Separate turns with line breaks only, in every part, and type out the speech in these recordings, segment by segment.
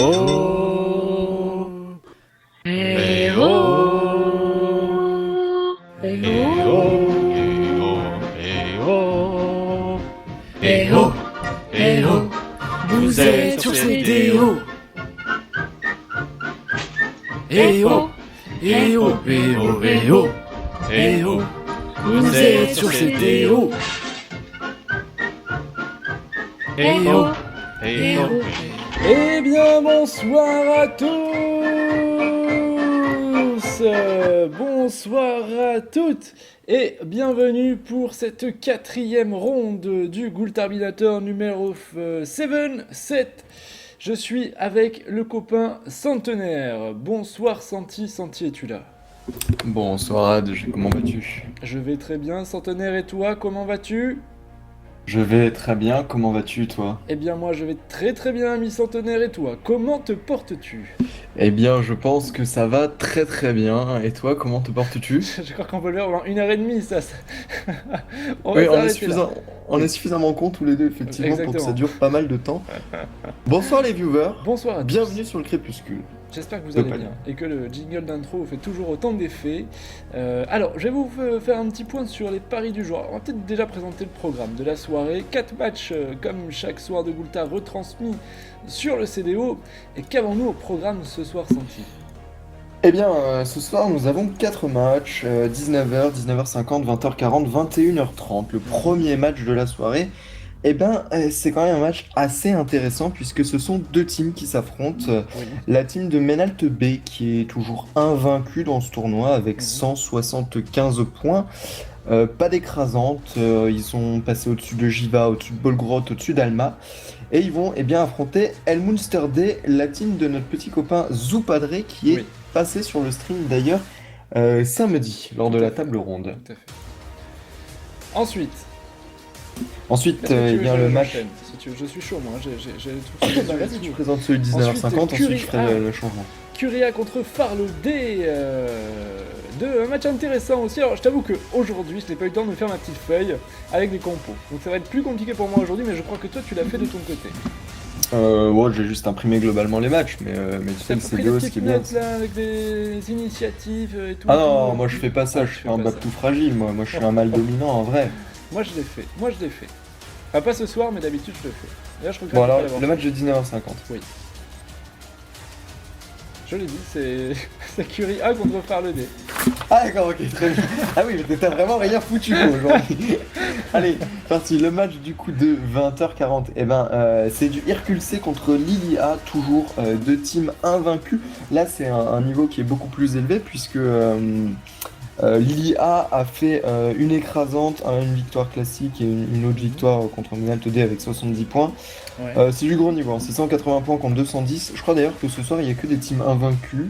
oh,
Eh
oh,
oh, eh
oh,
eh oh, eh oh, vous êtes sur CDO.
eh oh, eh oh, eh oh, eh oh, eh oh,
Vous êtes sur CDO.
eh oh, eh oh.
Eh bien bonsoir à tous, bonsoir à toutes et bienvenue pour cette 4e ronde du Goultarbinator numéro 7. Je suis avec le copain Centenaire. Bonsoir Santi, es-tu là?
Bonsoir Ad, comment vas-tu?
Je vais très bien, Centenaire, et toi, comment vas-tu?
Je vais très bien, comment vas-tu toi?
Eh bien moi je vais très très bien, ami Centenaire, et toi, comment te portes-tu?
Eh bien je pense que ça va très très bien, et toi comment te portes-tu?
Je crois qu'on peut le faire pendant 1h30, ça. On va
Oui,
s'arrêter là.
on est suffisamment cons tous les deux effectivement pour que ça
Exactement.
dure pas mal de temps. Bonsoir les viewers,
Bonsoir à tous.
bienvenue sur le Crépuscule.
J'espère que vous
De
allez
palais.
bien et que le jingle d'intro vous fait toujours autant d'effets. Alors, je vais vous faire un petit point sur les paris du jour. On va peut-être déjà présenter le programme de la soirée. 4 matchs, comme chaque soir de Goulta, retransmis sur le CDO. Et qu'avons-nous au programme ce soir, Santi?
Eh bien ce soir nous avons 4 matchs, 19h, 19h50, 20h40, 21h30. Le premier match de la soirée, eh bien c'est quand même un match assez intéressant puisque ce sont deux teams qui s'affrontent.
Oui.
La team de Menalte B qui est toujours invaincue dans ce tournoi avec
Mhm.
175 points. Pas d'écrasante, ils sont passés au-dessus de Jiva, au-dessus de Bolgrot, au-dessus d'Alma. Et ils vont bien affronter El Munster D, la team de notre petit copain Zoupadré qui est
Oui.
passé sur le stream d'ailleurs samedi lors de
Tout à
la
fait.
table ronde.
Tout à fait. Ensuite,
Ensuite,
est-ce que tu
eh
veux
bien
que
le
je
match.
enchaîne Si tu veux, je suis chaud moi, j'ai le truc
Ah,
sous les
bah,
yeux,
vas-y,
si
tu
veux.
présentes celui de 19h50, ensuite je ferai le changement.
Curia contre Farlo D, un match intéressant aussi. Alors je t'avoue que aujourd'hui je n'ai pas eu le temps de me faire ma petite feuille avec des compos. Donc ça va être plus compliqué pour moi aujourd'hui, mais je crois que toi tu l'as fait de ton côté.
Ouais, j'ai juste imprimé globalement les matchs, mais tu sais,
T'as
le
pris des
CDO, ce
petites
qui est bien.
notes là avec des initiatives et tout.
Ah
et
non,
tout.
moi je fais pas ça,
Ah,
je
tu
fais
fais
un
pas
bac
ça.
tout fragile, moi je suis un mâle dominant en vrai.
Moi je l'ai fait, Enfin pas ce soir, mais d'habitude je le fais. Là je regrette
Bon
de pas
alors,
l'avoir
le
fait.
match de 19h50.
Oui. Je l'ai dit, c'est Curie A contre Farlo D.
Ah d'accord, ok, très bien. Ah oui, mais t'as vraiment rien foutu quoi, aujourd'hui. Allez, parti, le match du coup de 20h40. Eh ben, c'est du Hercule C contre Lily A, toujours deux teams invaincus. Là, c'est un niveau qui est beaucoup plus élevé puisque Lily A fait une écrasante, une victoire classique et une autre victoire contre Menalte D avec 70 points.
Ouais.
C'est du gros niveau, hein. C'est 180 points contre 210. Je crois d'ailleurs que ce soir, il n'y a que des teams invaincus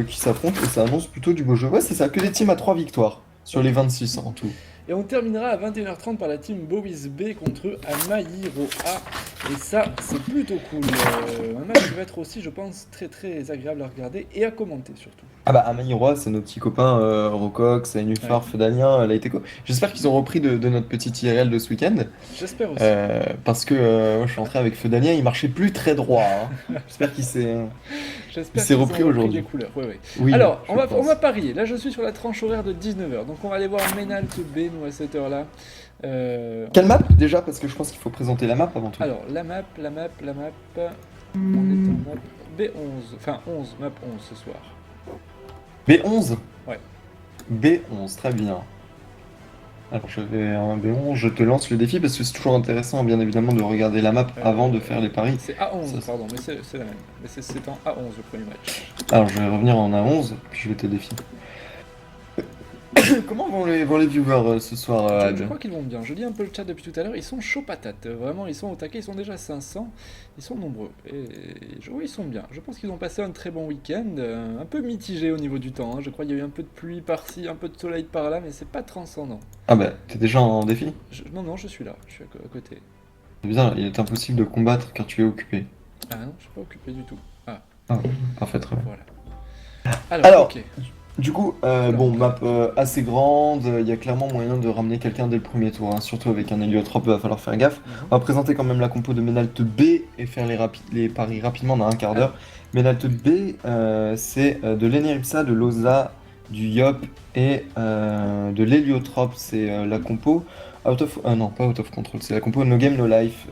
qui s'affrontent et ça annonce plutôt du beau jeu. Ouais, c'est ça, que des teams à 3 victoires sur les 26 en tout.
Et on terminera à 21h30 par la team Bowies B contre Amayiro A. Et ça, c'est plutôt cool. Un match qui va être aussi, je pense, très très agréable à regarder et à commenter surtout.
Ah bah, Amaïroa, c'est nos petits copains Rocox, Nufar,
Ouais.
Feudalien, Laiteco. J'espère qu'ils ont repris de notre petite IRL de ce week-end.
J'espère aussi.
Parce que moi, je suis entré avec Feudalien, il marchait plus très droit, hein. J'espère qu'il s'est.
J'espère
s'est
qu'ils ont
repris aujourd'hui.
des couleurs. Ouais, ouais.
Oui,
Alors,
je
on va
pense.
parier. Là, je suis sur la tranche horaire de 19h. Donc, on va aller voir Menalte B, nous, à cette heure-là.
Quelle map déjà? Parce que je pense qu'il faut présenter la map avant tout.
Alors, la map. On est en map B11. Enfin, 11, map 11 ce soir.
B11?
Ouais.
B11, très bien. Alors je vais en B11, je te lance le défi parce que c'est toujours intéressant bien évidemment de regarder la map avant de faire les paris.
C'est A11,
Ça,
pardon, mais c'est la même. Mais c'est en A11 le premier match.
Alors je vais revenir en A11, puis je vais te défier. Comment vont les viewers ce soir,
Je
Ad?
crois qu'ils vont bien. Je lis un peu le chat depuis tout à l'heure. Ils sont chauds patates. Vraiment, ils sont au taquet. Ils sont déjà 500. Ils sont nombreux. Et oui, ils sont bien. Je pense qu'ils ont passé un très bon week-end. Un peu mitigé au niveau du temps, hein. Je crois qu'il y a eu un peu de pluie par-ci, un peu de soleil par-là, mais c'est pas transcendant.
Ah bah, t'es déjà en défi?
Non, je suis là. Je suis à côté.
C'est bizarre, il est impossible de combattre car tu es occupé.
Ah non, je suis pas occupé du tout. Ah,
Ah, parfait, très bien.
voilà. Alors,
Alors,
ok.
Du coup, bon, map assez grande, il y a clairement moyen de ramener quelqu'un dès le premier tour, hein, surtout avec un héliotrope, il va falloir faire gaffe. On va présenter quand même la compo de Menalt B et faire les paris rapidement dans un quart d'heure. Menalt B, c'est de l'Eneripsa, de l'Oza, du Yop et de l'héliotrope, c'est la compo. Non, pas Out of Control, c'est la compo No Game No Life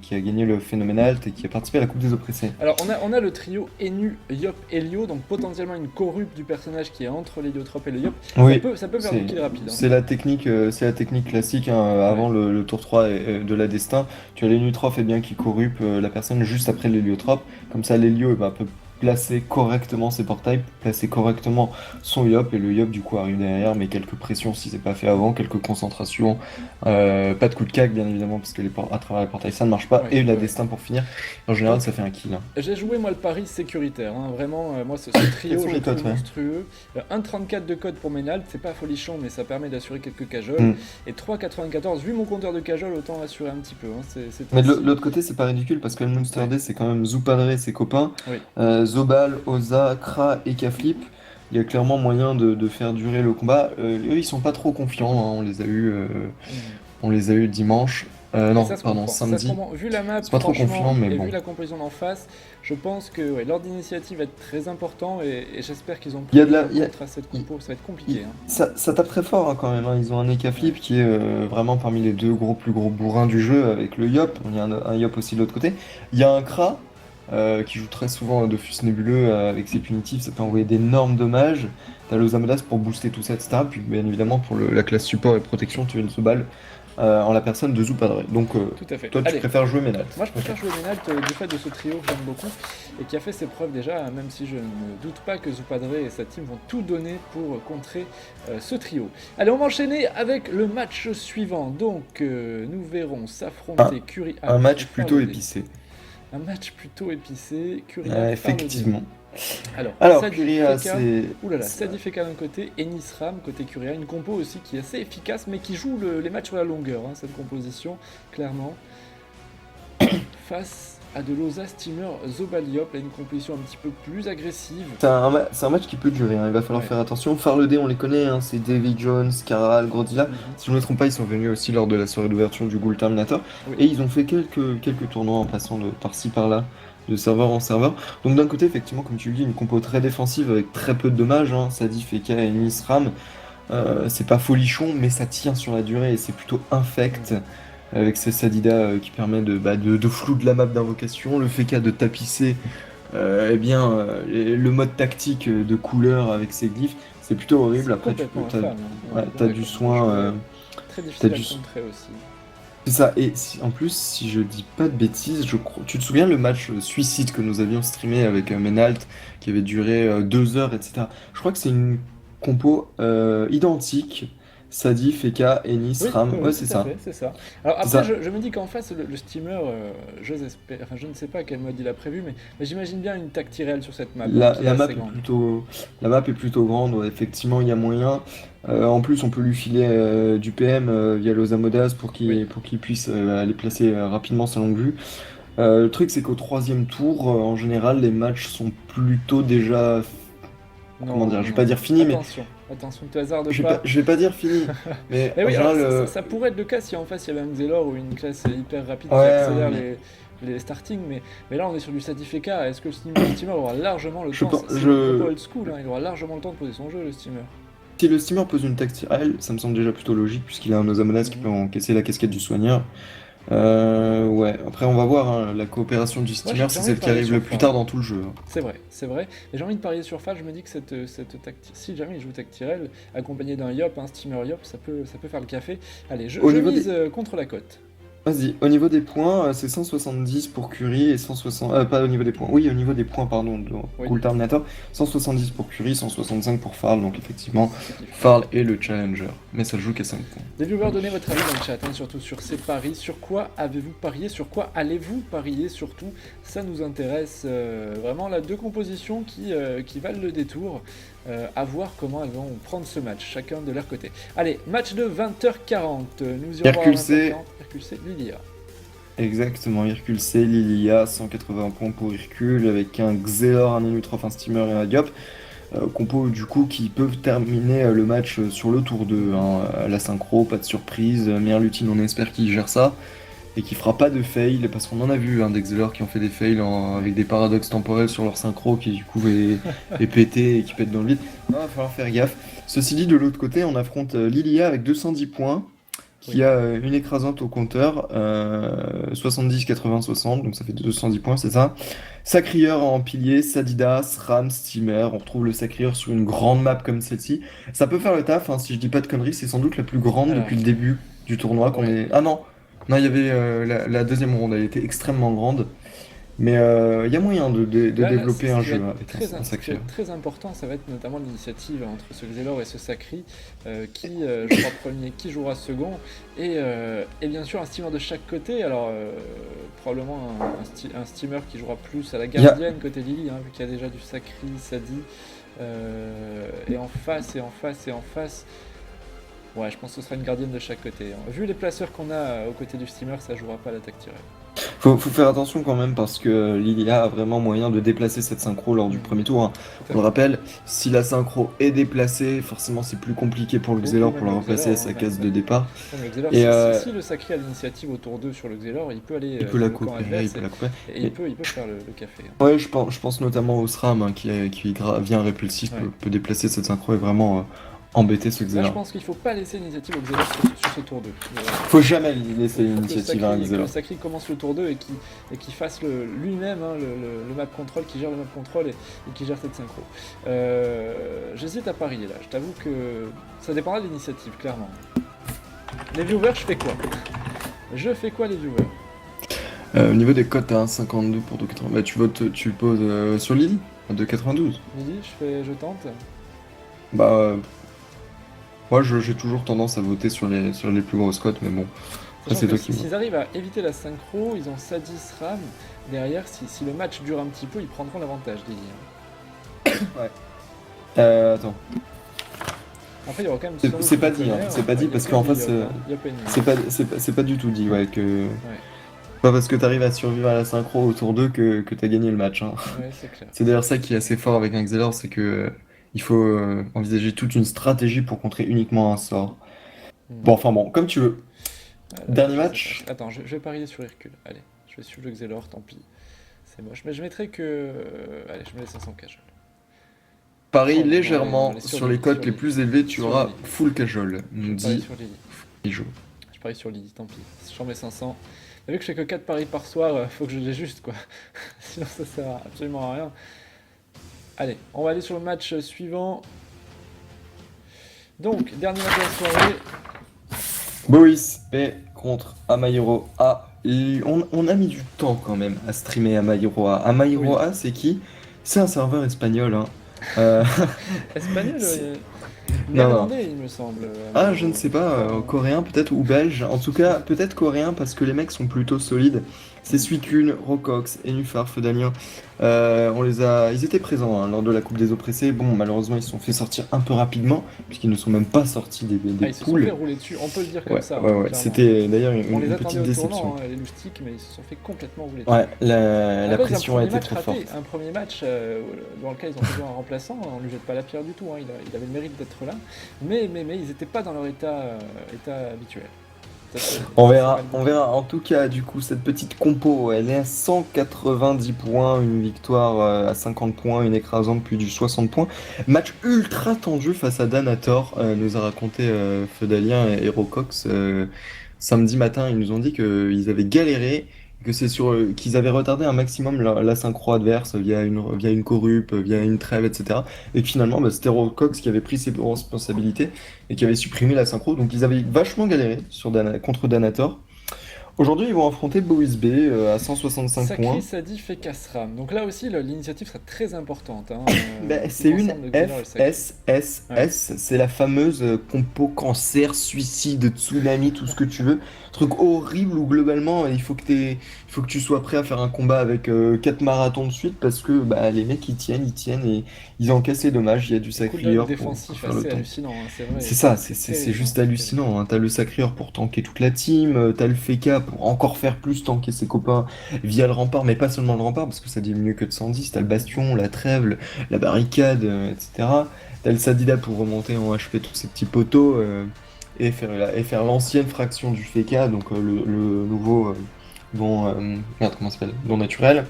qui a gagné le Phénoménal et qui a participé à la Coupe des Oppressés.
Alors on a le trio Enu, Yop, Helio, donc potentiellement une corrupe du personnage qui est entre l'héliotrope et le Yop.
Oui,
Ça peut faire du kill rapide. Hein.
c'est la technique classique hein, avant le tour 3 de la destin. Tu as l'héliotrophe et bien qui corrupe la personne juste après l'héliotrope. Comme ça l'hélio peut placer correctement ses portails, placer correctement son Yop et le Yop du coup arrive derrière mais quelques pressions si c'est pas fait avant, quelques concentrations, pas de coup de cac bien évidemment parce que à travers les portails ça ne marche pas et la destin pour finir, en général ça fait un kill. Hein.
J'ai joué moi le pari sécuritaire, hein. Vraiment moi ce trio je trouve monstrueux. 1,34 de code pour Menalt, c'est pas folichon mais ça permet d'assurer quelques cajoles et 3,94 vu mon compteur de cajole autant assurer un petit peu. Hein.
Mais de l'autre côté c'est pas ridicule parce que le Monster D c'est quand même Zoupadre et ses copains. Zobal, Oza, Kra et Kaflip, il y a clairement moyen de faire durer le combat. Eux, ils sont pas trop confiants, hein, on les a eu dimanche. Samedi.
Vu la map,
c'est pas trop confiant, mais bon.
Vu la composition d'en face, je pense que l'ordre d'initiative va être très important et j'espère qu'ils ont
pris
contre à cette compo, ça va être compliqué.
Ça tape très fort hein, quand même, hein. Ils ont un Ekaflip qui est vraiment parmi les deux plus gros bourrins du jeu avec le Yop, il y a un Yop aussi de l'autre côté. Il y a un Kra. Qui joue très souvent à Dofus nébuleux avec ses punitifs, ça peut envoyer d'énormes dommages. T'as l'Ozamodas pour booster tout ça, etc. Puis bien évidemment pour la classe support et protection, tu as le Zobal en la personne de Zoupadre. Donc
tout à fait.
Toi tu préfères jouer Menalt.
Moi je préfère jouer Menalt du fait de ce trio que j'aime beaucoup et qui a fait ses preuves déjà, même si je ne doute pas que Zoupadre et sa team vont tout donner pour contrer ce trio. Allez, on va enchaîner avec le match suivant. Donc nous verrons s'affronter Curie.
Un match plutôt épicé.
Un match plutôt épicé, Curie.
Effectivement.
Alors
Curia, c'est...
Sadi Feka d'un côté et Nisram côté Curia. Une compo aussi qui est assez efficace, mais qui joue les matchs sur la longueur, hein, cette composition, clairement. Face à de l'Oza Steamer Zobaliop, là, une composition un petit peu plus agressive.
C'est un match qui peut durer, hein. Il va falloir faire attention. Farledé, on les connaît, hein. C'est David Jones, Caral, Grodilla. Si je ne me trompe pas, ils sont venus aussi lors de la soirée d'ouverture du Ghoul Terminator. Et ils ont fait quelques tournois en passant de par-ci par-là, de serveur en serveur. Donc d'un côté, effectivement, comme tu le dis, une compo très défensive avec très peu de dommages. Hein. Sadi, Feka et Nisram. C'est pas folichon, mais ça tient sur la durée et c'est plutôt infect. Avec ces Sadida qui permet de flou de la map d'invocation, le Feka de tapisser le mode tactique de couleur avec ses glyphes, c'est plutôt horrible. Après, t'as du soin.
Très difficile à contrer aussi.
C'est ça, et en plus, si je dis pas de bêtises, tu te souviens le match Suicide que nous avions streamé avec Menalt, qui avait duré 2 heures, etc. Je crois que c'est une compo identique. Sadi, Feka, Ennis, Ram, c'est ça.
C'est ça. Alors après, je me dis qu'en face, le steamer, je ne sais pas quel mode il a prévu, mais j'imagine bien une tactique réelle sur cette map.
La map est plutôt grande, ouais, effectivement, il y a moyen. En plus, on peut lui filer du PM via l'Ozamodas pour qu'il puisse aller placer rapidement sa longue vue. Le truc, c'est qu'au 3e tour, en général, les matchs sont plutôt déjà... je vais pas dire fini,
Attention, tu hasardes
pas. Je vais pas dire fini, mais en général,
ça pourrait être le cas si en face il y avait un Xelor ou une classe hyper rapide qui accélère les startings, mais là on est sur du Sadi Feka. Est-ce que le steamer aura largement le temps c'est old school, hein, il aura largement le temps de poser son jeu, le steamer.
Si le steamer pose une tactique, ça me semble déjà plutôt logique puisqu'il a un Ozamodas qui peut encaisser la casquette du soigneur. Après on va voir, hein, la coopération du steamer, c'est celle qui arrive le plus tard dans tout le jeu.
C'est vrai. Et j'ai envie de parier sur Fall, je me dis que cette tactique, si jamais il joue Tactirel, accompagné d'un Yop, un steamer Yop, ça peut faire le café. Allez, je mise contre la cote.
Vas-y, au niveau des points, c'est 170 pour Curie et 160... pas au niveau des points, oui, au niveau des points, pardon, de Ghoul Terminator, 170 pour Curie, 165 pour Farl, donc effectivement, Farl est le challenger, mais ça joue qu'à 5 points.
Les viewers, donnez votre avis dans le chat, hein, surtout sur ces paris, sur quoi avez-vous parié, sur quoi allez-vous parier surtout, ça nous intéresse vraiment, là, 2 compositions qui valent le détour, à voir comment elles vont prendre ce match, chacun de leur côté. Allez, match de 20h40, nous irons voir Hercule C, Lilia.
Exactement, Hercule C, Lilia, 180 points pour Hercule, avec un Xelor, un Inutroph, un Steamer et un Diop. Compo du coup qui peuvent terminer le match sur le tour 2. Hein. La synchro, pas de surprise. Merlutine, on espère qu'il gère ça et qu'il fera pas de fail parce qu'on en a vu d'Exeler qui ont fait des fails avec des paradoxes temporels sur leur synchro qui du coup est pété et qui pète dans le vide. Non, il va falloir faire gaffe. Ceci dit, de l'autre côté, on affronte Lilia avec 210 points qui a une écrasante au compteur, 70, 80, 60, donc ça fait 210 points, c'est ça. Sacrieur en pilier, Sadidas, Ram, Steamer, on retrouve le Sacrieur sur une grande map comme celle-ci. Ça peut faire le taf, hein, si je dis pas de conneries, c'est sans doute la plus grande
Alors.
depuis le début du tournoi qu'on est... Ah non, il y avait la deuxième ronde, elle était extrêmement grande. Mais il y a moyen de
Là,
développer un
ce qui
jeu
va être
avec
très,
un
ce qui va
Sacrieur.
être très important, ça va être notamment l'initiative entre ce Xelor et ce Sacri, qui jouera premier, qui jouera second, et bien sûr un steamer de chaque côté. Alors probablement un steamer qui jouera plus à la gardienne côté Lily, hein, vu qu'il y a déjà du Sacri, Sadi, et en face, ouais, je pense que ce sera une gardienne de chaque côté. Vu les placeurs qu'on a aux côtés du steamer, ça jouera pas l'attaque tirée.
Faut faire attention quand même parce que Lilia a vraiment moyen de déplacer cette synchro lors du premier tour. Hein. On le rappelle, si la synchro est déplacée, forcément c'est plus compliqué pour le Xelor pour la remplacer à sa case de départ.
Le Xelor,
Et
si le Sacré a l'initiative au tour 2 sur le Xelor, il peut aller
il peut la
dans le camp
couper,
adverse
il peut la couper.
et il peut faire le café. Hein.
Ouais, je pense notamment au SRAM hein, qui vient répulsif, peut déplacer cette synchro et vraiment embêter ce
Là, je
Xelor.
pense qu'il faut pas laisser l'initiative au Xelor sur ce tour 2.
Faut jamais laisser l'initiative à un
Que le
Xelor.
Sacré commence le tour 2 et qu'il fasse lui-même hein, le map control, qui gère le map control et qui gère cette synchro. J'hésite à parier là, je t'avoue que ça dépendra de l'initiative, clairement. Les viewers, je fais quoi les viewers?
Au niveau des cotes à 1,52 pour 2,80, bah tu poses sur Lily à 2,92.
Lily, je tente.
Bah moi j'ai toujours tendance à voter sur les plus grosses cotes, mais bon. C'est toi qui
S'ils arrivent à éviter la synchro, ils ont Sadis Ram. Derrière, si le match dure un petit peu, ils prendront l'avantage, Lily.
Ouais. Attends.
Après, il y aura quand même.
C'est pas dit, hein. C'est pas dit parce qu'en fait c'est pas du tout dit, ouais, que.
Ouais.
Pas parce que t'arrives à survivre à la synchro au tour 2 que t'as gagné le match. Hein.
Ouais, c'est clair.
C'est d'ailleurs ça qui est assez fort avec un Xelor, c'est que il faut envisager toute une stratégie pour contrer uniquement un sort. Bon, enfin bon, comme tu veux. Dernier match.
Attends, je vais parier sur Hercule. Allez, je vais suivre le Xelor, tant pis. C'est moche. Mais je mettrai que. Allez, je mets les 500 casual.
Parie
Oh,
légèrement
ouais,
sur les cotes les plus élevées, tu
sur
auras
Lily.
full casual. Nous
Je parie
dit
sur Lily.
Ijo.
Je parie sur Lily, tant pis. Je mets 500. T'as vu que je fais que 4 paris par soir, faut que je les juste quoi. Sinon ça sert absolument à rien. Allez, on va aller sur le match suivant. Donc, dernier match de la soirée.
Boris P contre Amayuro A. On a mis du temps quand même à streamer Amayuro A. Amayuro
Oui.
A, c'est qui? C'est un serveur espagnol. Hein.
Espagnol,
Non,
néerlandais, il me semble.
Ah, je ne sais pas, coréen peut-être ou belge. En tout cas, peut-être coréen parce que les mecs sont plutôt solides. C'est Suicune, Rocox et Nufar Feudalien. Ils étaient présents hein, lors de la Coupe des Oppressés. Bon, malheureusement, ils se sont fait sortir un peu rapidement puisqu'ils ne sont même pas sortis des
ils se sont
poules.
fait rouler dessus, on peut le dire comme
Ouais,
ça.
ouais,
hein,
ouais.
clairement.
C'était d'ailleurs
On les
une
attendait
petite
au
déception.
tournant, hein, les loustiques, mais ils se sont fait complètement rouler dessus.
Ouais, la
Après,
pression a été trop
raté,
forte.
un premier match dans lequel ils ont toujours un remplaçant, on lui jette pas la pierre du tout, hein, il avait le mérite d'être là, mais ils n'étaient pas dans leur état habituel. Ça,
On
c'est
verra,
pas le
on
but.
verra. En tout cas, du coup, cette petite compo, elle est à 190 points, une victoire à 50 points, une écrasante, puis du 60 points. Match ultra tendu face à Danator, nous a raconté Feudalien et Rocox. Samedi matin, ils nous ont dit qu'ils avaient galéré, que c'est qu'ils avaient retardé un maximum la synchro adverse via une corrupe, via une trêve, etc. Et que finalement, c'était Rocox qui avait pris ses responsabilités et qui avait supprimé la synchro. Donc ils avaient vachement galéré contre Danator. Aujourd'hui, ils vont affronter Boris B à 165 points.
Sacré Sadi fait Casram. Donc là aussi, l'initiative sera très importante. Hein,
C'est une
l'ensemble de Xelor et Sacré.
FSSS, c'est la fameuse compo cancer, suicide, tsunami, tout ce que tu veux. Truc horrible où globalement il faut que tu sois prêt à faire un combat avec 4 marathons de suite parce que les mecs ils tiennent et ils encaissent les dommages. Il y a du
Cooldown
sacrieur pour
défensif
faire le
assez
temps.
hallucinant, hein, c'est vrai.
C'est ça,
C'est
c'est
terrible,
juste
hein,
hallucinant. Hein. T'as le sacrieur pour tanker toute la team, t'as le Feka pour encore faire plus tanker ses copains via le rempart, mais pas seulement le rempart, parce que ça diminue que de 110. T'as le bastion, la trève, la barricade, etc. T'as le Sadida pour remonter en HP tous ces petits poteaux et faire l'ancienne fraction du FK, donc le nouveau merde, comment ça s'appelle? Don naturel.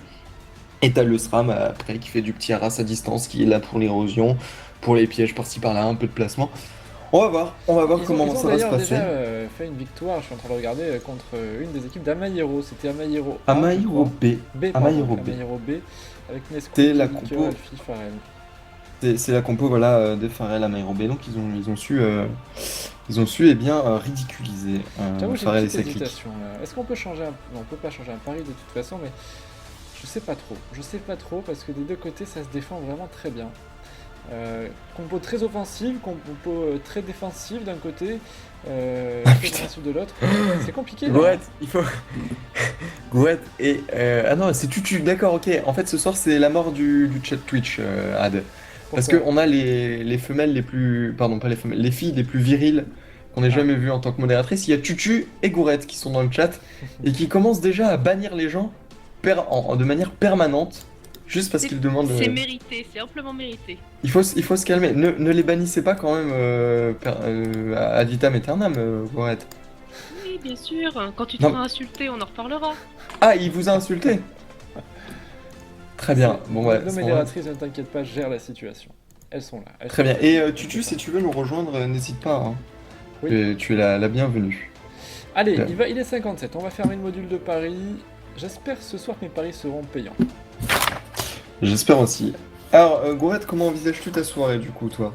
Et t'as le SRAM après qui fait du petit harass à distance, qui est là pour l'érosion, pour les pièges par-ci par-là, un peu de placement. On va voir comment
Ils ont
ça va se
d'ailleurs
passer.
déjà fait une victoire, je suis en train de regarder, contre une des équipes d'Amayero. C'était Amayero A,
Amairo
je crois.
B.
B, pardon,
Amayero B.
Amayero B, avec Nesquik,
C'est la
Licker,
compo.
Alfie, Farel.
C'est la compo voilà, de Pharrell Amairo B. Donc ils ont su bien ridiculiser
J'avoue, j'ai
Pharrell
une
et sa
petite
clique.
hésitation là. Est-ce qu'on peut changer un... Non, on peut pas changer un pari de toute façon, mais je sais pas trop. Je sais pas trop parce que des deux côtés, ça se défend vraiment très bien. Compo très offensive, compo très défensive d'un côté, très défensive de l'autre. C'est compliqué là.
Gourette, il faut. Gourette et. Ah non, c'est Tutu, d'accord, ok. En fait, ce soir, c'est la mort du chat Twitch, Ad. Parce
Pourquoi
qu'on a les femelles les plus. Pardon, pas les femelles, les filles les plus viriles qu'on ait jamais vues en tant que modératrice. Il y a Tutu et Gourette qui sont dans le chat et qui commencent déjà à bannir les gens de manière permanente. Juste parce qu'ils demandent.
C'est mérité, c'est amplement mérité.
Il faut se calmer. Ne les bannissez pas quand même ad vitam aeternam, Gourette.
Oui, bien sûr, quand tu te
Non.
feras insulter, on en reparlera.
Ah, il vous a insulté? Très bien. Bon, ouais.
Nos modératrices, ne t'inquiète pas, gèrent la situation. Elles sont là. Elles
Très
sont
bien.
là.
Et Tutu, si tu veux nous rejoindre, n'hésite pas. Hein.
Oui.
Tu es la bienvenue.
Allez,
Ouais.
il est 57. On va fermer le module de paris. J'espère ce soir que mes paris seront payants.
J'espère aussi. Alors, Gourette, comment envisages-tu ta soirée du coup, toi?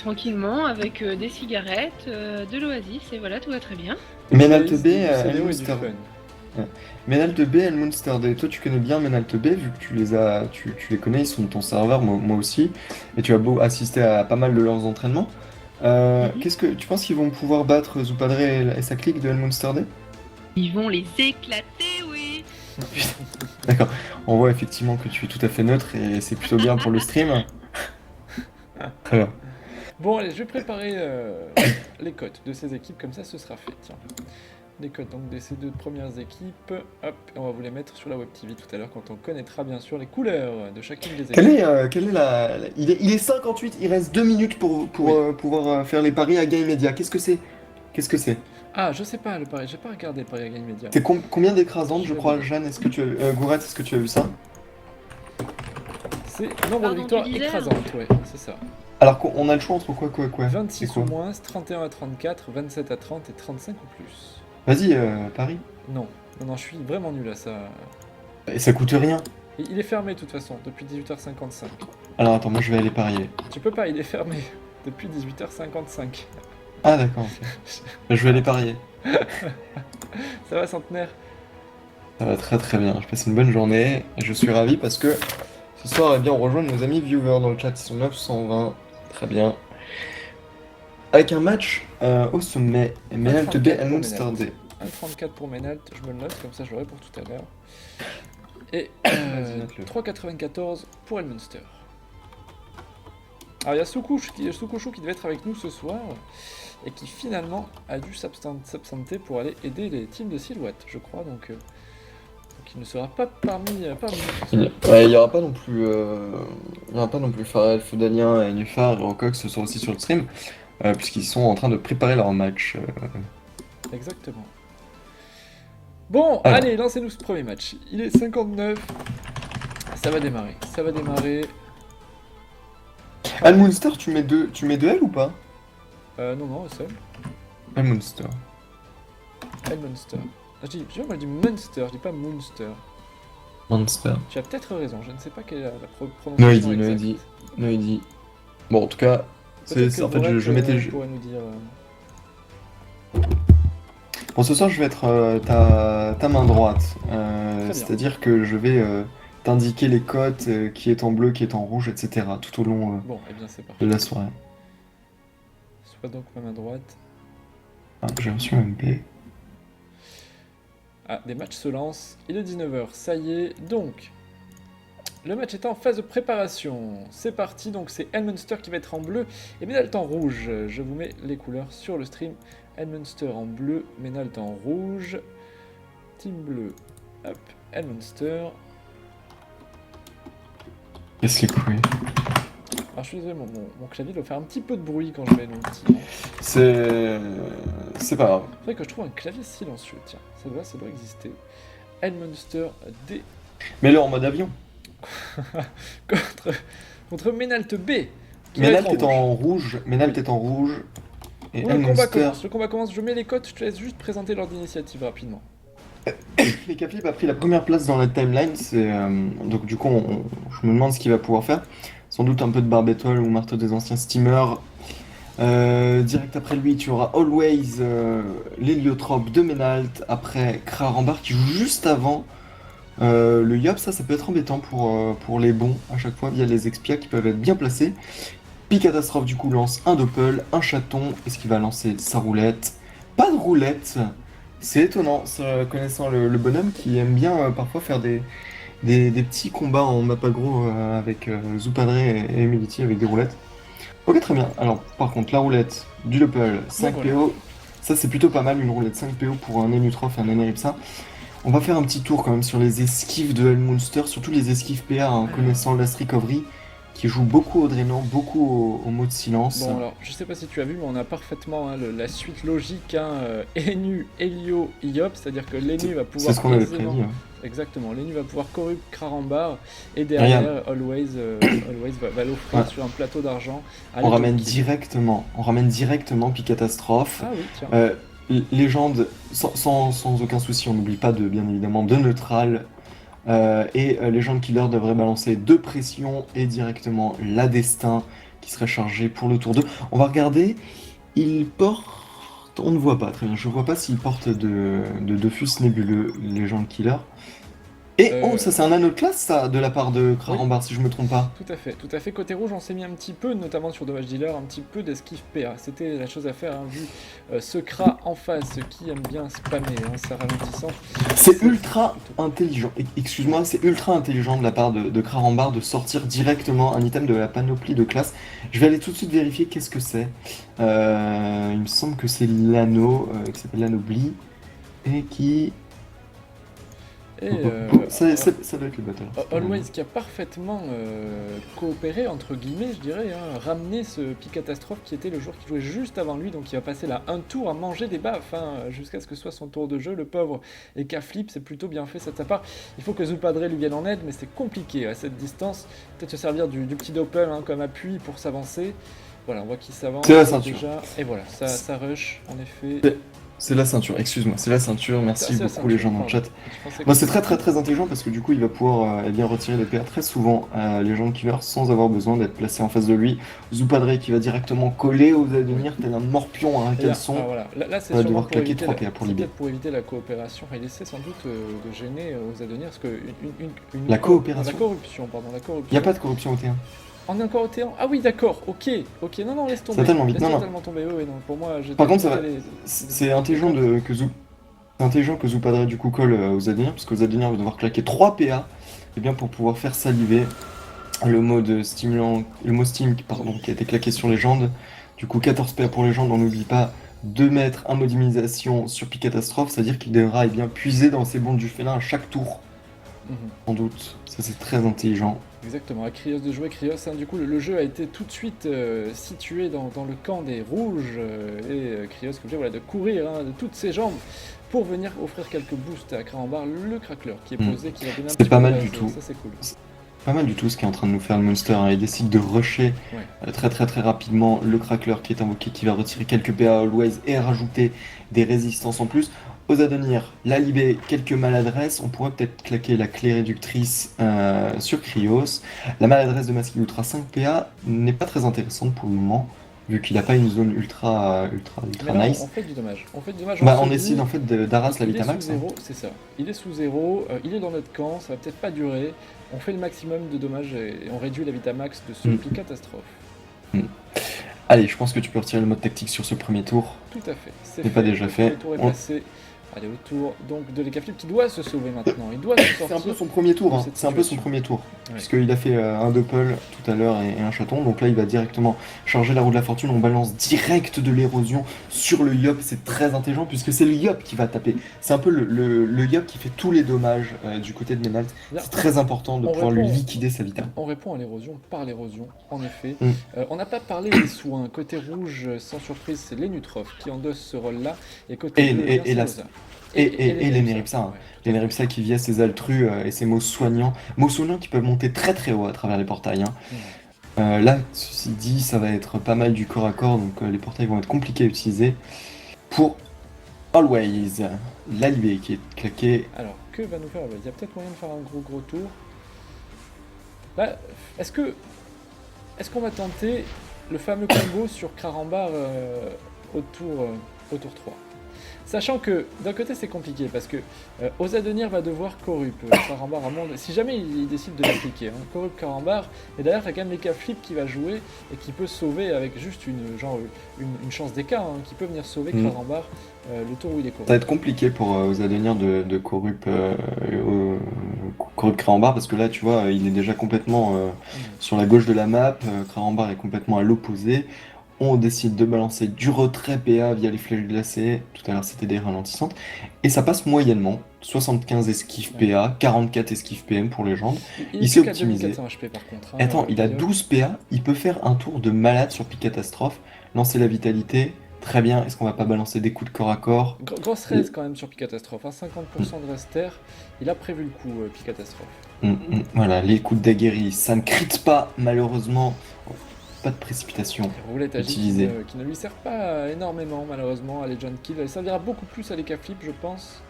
Tranquillement, avec des cigarettes, de l'oasis, et voilà, tout va très bien.
Menalt
Des
B,
CDO et du
Elmunster.
fun.
Menalt B, Elmunster D. Toi, tu connais bien Menalt B, vu que tu les connais, ils sont de ton serveur, moi aussi. Et tu as beau assister à pas mal de leurs entraînements. Qu'est-ce que tu penses qu'ils vont pouvoir battre Zupadre et sa clique de Elmunster D?
Ils vont les éclater, oui.
D'accord. On voit effectivement que tu es tout à fait neutre et c'est plutôt bien pour le stream. Très bien.
Bon, allez, je vais préparer les cotes de ces équipes, comme ça ce sera fait. Tiens. Les cotes donc de ces deux premières équipes. Hop, on va vous les mettre sur la Web TV tout à l'heure quand on connaîtra bien sûr les couleurs de chacune des équipes.
Quelle est il est 58, il reste 2 minutes pour pouvoir faire les paris à Game Media. Qu'est-ce que c'est? Qu'est-ce que c'est?
Ah, je sais pas le pari, j'ai pas regardé le pari à Game Media.
C'est combien d'écrasantes, je crois, Jeanne? Est-ce que tu as, Gourette, est-ce que tu as vu ça?
C'est nombre de
Pardon,
victoires
tu disais,
écrasantes, ouais, c'est ça.
Alors qu'on a le choix entre quoi?
26
C'est quoi
ou moins, 31 à 34, 27 à 30 et 35 ou plus.
Vas-y, paris.
Non, je suis vraiment nul à ça.
Et ça coûte rien.
Et il est fermé de toute façon, depuis 18h55.
Alors attends, moi je vais aller parier.
Tu peux pas, il est fermé depuis 18h55.
Ah d'accord, ok. Je vais aller parier.
Ça va, Centenaire?
Ça va très très bien, je passe une bonne journée et je suis ravi parce que ce soir, eh bien, on rejoint nos amis viewers dans le chat, ils sont 920, très bien. Avec un match au sommet, Menalt B, Elmunster D.
1,34 pour Menalt, je me le note, comme ça je l'aurai pour tout à l'heure. Et
Vas-y, note-le.
3,94 pour Elmunster. Alors il y a Sukushu qui devait être avec nous ce soir, et qui finalement a dû s'absenter pour aller aider les teams de Silhouette, je crois, donc il ne sera pas parmi nous.
Ouais, il n'y aura pas non plus, Pharrell, Feudalien et Nufar et Rocox ce soir aussi sur le stream, puisqu'ils sont en train de préparer leur match.
Exactement. Bon,
Alors.
allez, lancez-nous ce premier match. Il est 59. Ça va démarrer.
Elmunster, tu mets deux L ou pas?
Non, seul.
Elmunster.
Elmunster. Je dis Munster, je dis pas Munster.
Monster.
Tu as peut-être raison, je ne sais pas quelle est la prononciation
Noédi.
exacte.
Bon, en tout cas,
Peut-être que
en fait, je
Gourette,
m'étais.
pourrait nous dire...
Bon, ce soir, je vais être ta main droite.
bien.
C'est-à-dire que je vais t'indiquer les cotes, qui est en bleu, qui est en rouge, etc. tout au long
Bon, eh bien c'est
de
parfait.
la soirée.
Soit donc ma main droite.
Ah, j'ai reçu un MP.
Ah, des matchs se lancent. Il est 19h, ça y est. Donc, Le match est en phase de préparation. C'est parti, donc c'est Elmunster qui va être en bleu et Ménalt en rouge. Je vous mets les couleurs sur le stream. Elmunster en bleu, Ménalt en rouge. Team bleu, hop, Elmunster.
Qu'est-ce qui est cool?
Alors je suis désolé, mon clavier doit faire un petit peu de bruit quand je mets l'outil.
C'est pas grave.
C'est vrai que je trouve un clavier silencieux, tiens, ça doit exister. Elmunster D
Mets-le en mode avion.
contre Ménalt B. Qui va être
Ménalt est en rouge. Ménalt est en rouge. Et
Oui, le combat
Elmunster.
commence, je mets les cotes, je te laisse juste présenter l'ordre d'initiative rapidement.
Les Flip a pris la première place dans la timeline. Donc du coup, je me demande ce qu'il va pouvoir faire. Sans doute un peu de barbe étoile ou marteau des anciens steamers. Direct après lui, tu auras Always l'héliotrope de Ménalt. Après Krarambar qui joue juste avant le Yop. Ça peut être embêtant pour les bons à chaque fois via les expia qui peuvent être bien placés. Picatastrophe du coup lance un doppel, un chaton. Est-ce qu'il va lancer sa roulette? Pas de roulette. C'est étonnant, connaissant le bonhomme qui aime bien parfois faire des petits combats en map aggro avec Zoupadre et Emility avec des roulettes. Ok, très bien. Alors, par contre, la roulette du Doppel, 5
voilà.
PO, ça c'est plutôt pas mal, une roulette 5 PO pour un Enutrof et un Eneripsa. On va faire un petit tour quand même sur les esquives de Elmunster, surtout les esquives PA, hein, connaissant Last Recovery, qui joue beaucoup au drainant, beaucoup au mot de silence.
Bon alors, je sais pas si tu as vu, mais on a parfaitement la suite logique, Enu, Helio, Iop, c'est-à-dire que l'Enu va pouvoir
C'est ce qu'on avait
aisément-
prévu. Hein.
Exactement, l'Enu va pouvoir corrupt Krarambar, et derrière, Always va l'offrir
Ouais.
sur un plateau d'argent. à
On
l'aide
ramène
de-
directement Picatastrophe.
Ah oui, tiens.
Légende, sans aucun souci, on n'oublie pas bien évidemment de neutral. Légende Killer devrait balancer 2 pressions et directement la Destin qui serait chargée pour le tour 2. On va regarder, il porte... On ne voit pas, très bien, je vois pas s'il porte de Dofus nébuleux, Légende Killer. Et oh, ça c'est un anneau de classe ça, de la part de Krarambar si je me trompe pas.
Tout à fait. Côté rouge, on s'est mis un petit peu, notamment sur Dommage Dealer, un petit peu d'esquive PA. C'était la chose à faire, hein, vu ce Kra en face qui aime bien spammer, ça ralentissant.
C'est ultra intelligent, excuse-moi, c'est ultra intelligent de la part de Krarambar de sortir directement un item de la panoplie de classe. Je vais aller tout de suite vérifier qu'est-ce que c'est. Il me semble que c'est l'anneau qui s'appelle l'anobli et qui...
Et
ça doit être le battle.
Always qui a parfaitement coopéré, entre guillemets, je dirais, ramené ce Picatastrophe qui était le joueur qui jouait juste avant lui, donc il va passer là un tour à manger des baffes, jusqu'à ce que ce soit son tour de jeu, le pauvre, et qu'à flip, c'est plutôt bien fait ça de sa part. Il faut que Zoupadre lui vienne en aide, mais c'est compliqué à cette distance. Peut-être se servir du petit doppel comme appui pour s'avancer. Voilà, on voit qu'il s'avance
C'est la ceinture.
déjà, et voilà, ça rush, en effet.
C'est la ceinture, excuse-moi, c'est la ceinture, merci
C'est la
beaucoup les gens dans le
ceinture,
chat.
Je pensais que
Bon, c'est très intelligent parce que du coup il va pouvoir bien retirer des PA très souvent à Legend Killer sans avoir besoin d'être placé en face de lui. Zoupadre qui va directement coller aux Advenir tel un morpion à un
Et là,
caleçon.
voilà. Là, c'est
On va
sûrement
devoir
pour
claquer
éviter
3 PA pour
c'est
l'idée.
peut-être pour éviter la coopération. Enfin, il essaie sans doute de gêner aux Adonirs, parce que
La coopération.
La corruption, pardon, la corruption.
Il n'y a pas de corruption au T1.
On est encore au T1. Ah oui, d'accord, ok, non, laisse tomber.
Ça va tellement vite,
Laisse
non, non.
totalement tomber, oui, non, pour moi, j'étais
Par contre, ça va-
allé-
C'est intelligent que Zoupadre du coup colle aux Advenir parce que aux Advenir va devoir claquer 3 PA et bien pour pouvoir faire saliver le mot Steam qui a été claqué sur Légende. Du coup 14 PA pour Légende, on n'oublie pas de mettre un mode d'immunisation sur Picatastrophe, c'est-à-dire qu'il devra bien puiser dans ses bons du félin à chaque tour,
Mhm.
sans doute. Ça c'est très intelligent.
Exactement, à Krios de jouer Krios. Du coup, le jeu a été tout de suite situé dans le camp des rouges et Krios, comme je dis, voilà, de courir de toutes ses jambes pour venir offrir quelques boosts à Krarambar, le crackler qui est posé, qui va donner un
C'était
petit
pas
peu
mal
de
du
base,
tout.
Ça, c'est cool.
Pas mal du tout ce qu'est en train de nous faire le Monster. Il décide de rusher
Ouais.
très rapidement le Crackler qui est invoqué, qui va retirer quelques PA Always et rajouter des résistances en plus. Aux Adonir, la Libé, quelques maladresses. On pourrait peut-être claquer la clé réductrice sur Krios. La maladresse de Maski Ultra 5 PA n'est pas très intéressante pour le moment, vu qu'il n'a pas une zone ultra
Mais non,
nice.
on fait du dommage. On
On
se dit,
décide en fait d'Aras la
il est
Vitamax.
sous zéro, c'est ça. Il est sous zéro, il est dans notre camp, ça va peut-être pas durer. On fait le maximum de dommages et on réduit la Vitamax de ce Picatastrophe.
Allez, je pense que tu peux retirer le mode tactique sur ce premier tour.
Tout à fait.
C'est pas déjà fait.
Le tour est
On-
passé. Allez, autour donc de l'Ekaflip qui doit se sauver maintenant. Il doit se
C'est un
sortir.
peu son premier tour,
de
hein.
cette
C'est un peu son
situation.
premier tour.
Ouais.
Puisqu'il a fait un doppel tout à l'heure et un chaton. Donc là, il va directement charger la roue de la fortune. On balance direct de l'érosion sur le Yop. C'est très intelligent puisque c'est le Yop qui va taper. C'est un peu le Yop qui fait tous les dommages du côté de Menalt. C'est très important de
On
pouvoir lui
répond-
liquider sa vita.
On répond à l'érosion par l'érosion, en effet.
Mm.
On n'a pas parlé des soins. Côté rouge, sans surprise, c'est Lenutrov qui endosse ce rôle-là. Et côté
Et-
bleu,
et-
bien,
et
c'est
la-
Loza.
et les Neripsa, hein.
Ouais.
Les Neripsa qui via ses altrus et ses mots soignants. Mots soignants qui peuvent monter très très haut à travers les portails, hein. Là, ceci dit, ça va être pas mal du corps à corps, donc les portails vont être compliqués à utiliser. Pour Always, l'Alibé qui est claqué.
Alors, que va nous faire Always? Il y a peut-être moyen de faire un gros tour. Là, est-ce qu'on va tenter le fameux combo sur Krarambar au tour 3? Sachant que d'un côté c'est compliqué parce que Ozadenir va devoir Corrup Krarambar à monde. Si jamais il décide de l'appliquer, hein, Corrup Krarambar, et derrière t'as quand même l'Ekaflip qui va jouer et qui peut sauver avec juste une chance d'écart, hein, qui peut venir sauver
Mm.
Krarambar le tour où il est Corrup.
Ça va être compliqué pour Ozadenir de Corrup Krarambar parce que là, tu vois, il est déjà complètement sur la gauche de la map. Krarambar est complètement à l'opposé. On décide de balancer du retrait PA via les flèches glacées. Tout à l'heure, c'était des ralentissantes. Et ça passe moyennement. 75 esquives PA, 44 esquives PM pour Légende. Il s'est
est plus qu'à
optimisé.
2400 HP par contre. Hein,
Attends, il a
Guillaume.
12 PA. Il peut faire un tour de malade sur Pic Catastrophe. Lancer la vitalité. Très bien. Est-ce qu'on va pas balancer des coups de corps à corps?
Grosse raise quand même sur Picatastrophe, hein, 50% de rester. Il a prévu le coup, Picatastrophe.
Voilà, les coups de daguerri, ça ne crit pas, malheureusement. Pas de précipitation.
Roulette agile
Utilisé.
qui ne lui sert pas énormément malheureusement à Legend Kill. Elle servira beaucoup plus à l'Ekaflip je pense.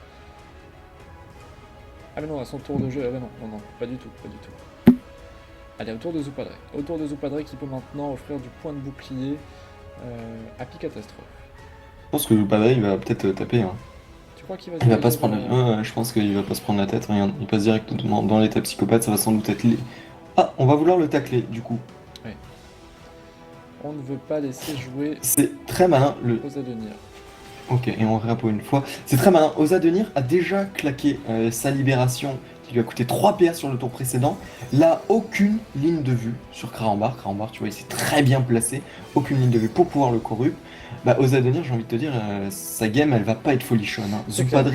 Ah mais non, à son tour de jeu, ah bah non, pas du tout. Allez, autour de Zupadre. Autour de Zupadre qui peut maintenant offrir du point de bouclier à Picatastrophe.
Je pense que Zupadre, il va peut-être taper. Hein.
Tu crois qu'il va
Il va
diriger
pas se prendre.
vers-
Ouais, je pense qu'il va pas se prendre la tête. Regarde, il passe directement dans l'état psychopathe. Ça va sans doute être. Ah, on va vouloir le tacler, du coup.
On ne veut pas laisser jouer
C'est très malin.
Ozadenir.
Ok, et on réappelle une fois. C'est très malin. Ozadenir a déjà claqué sa libération qui lui a coûté 3 PA sur le tour précédent. Là, aucune ligne de vue sur Krarambar. Krarambar, tu vois, il s'est très bien placé. Aucune ligne de vue pour pouvoir le corrup. Bah, Ozadenir, j'ai envie de te dire, sa game, elle va pas être folichonne. Hein.
C'est
Zupadre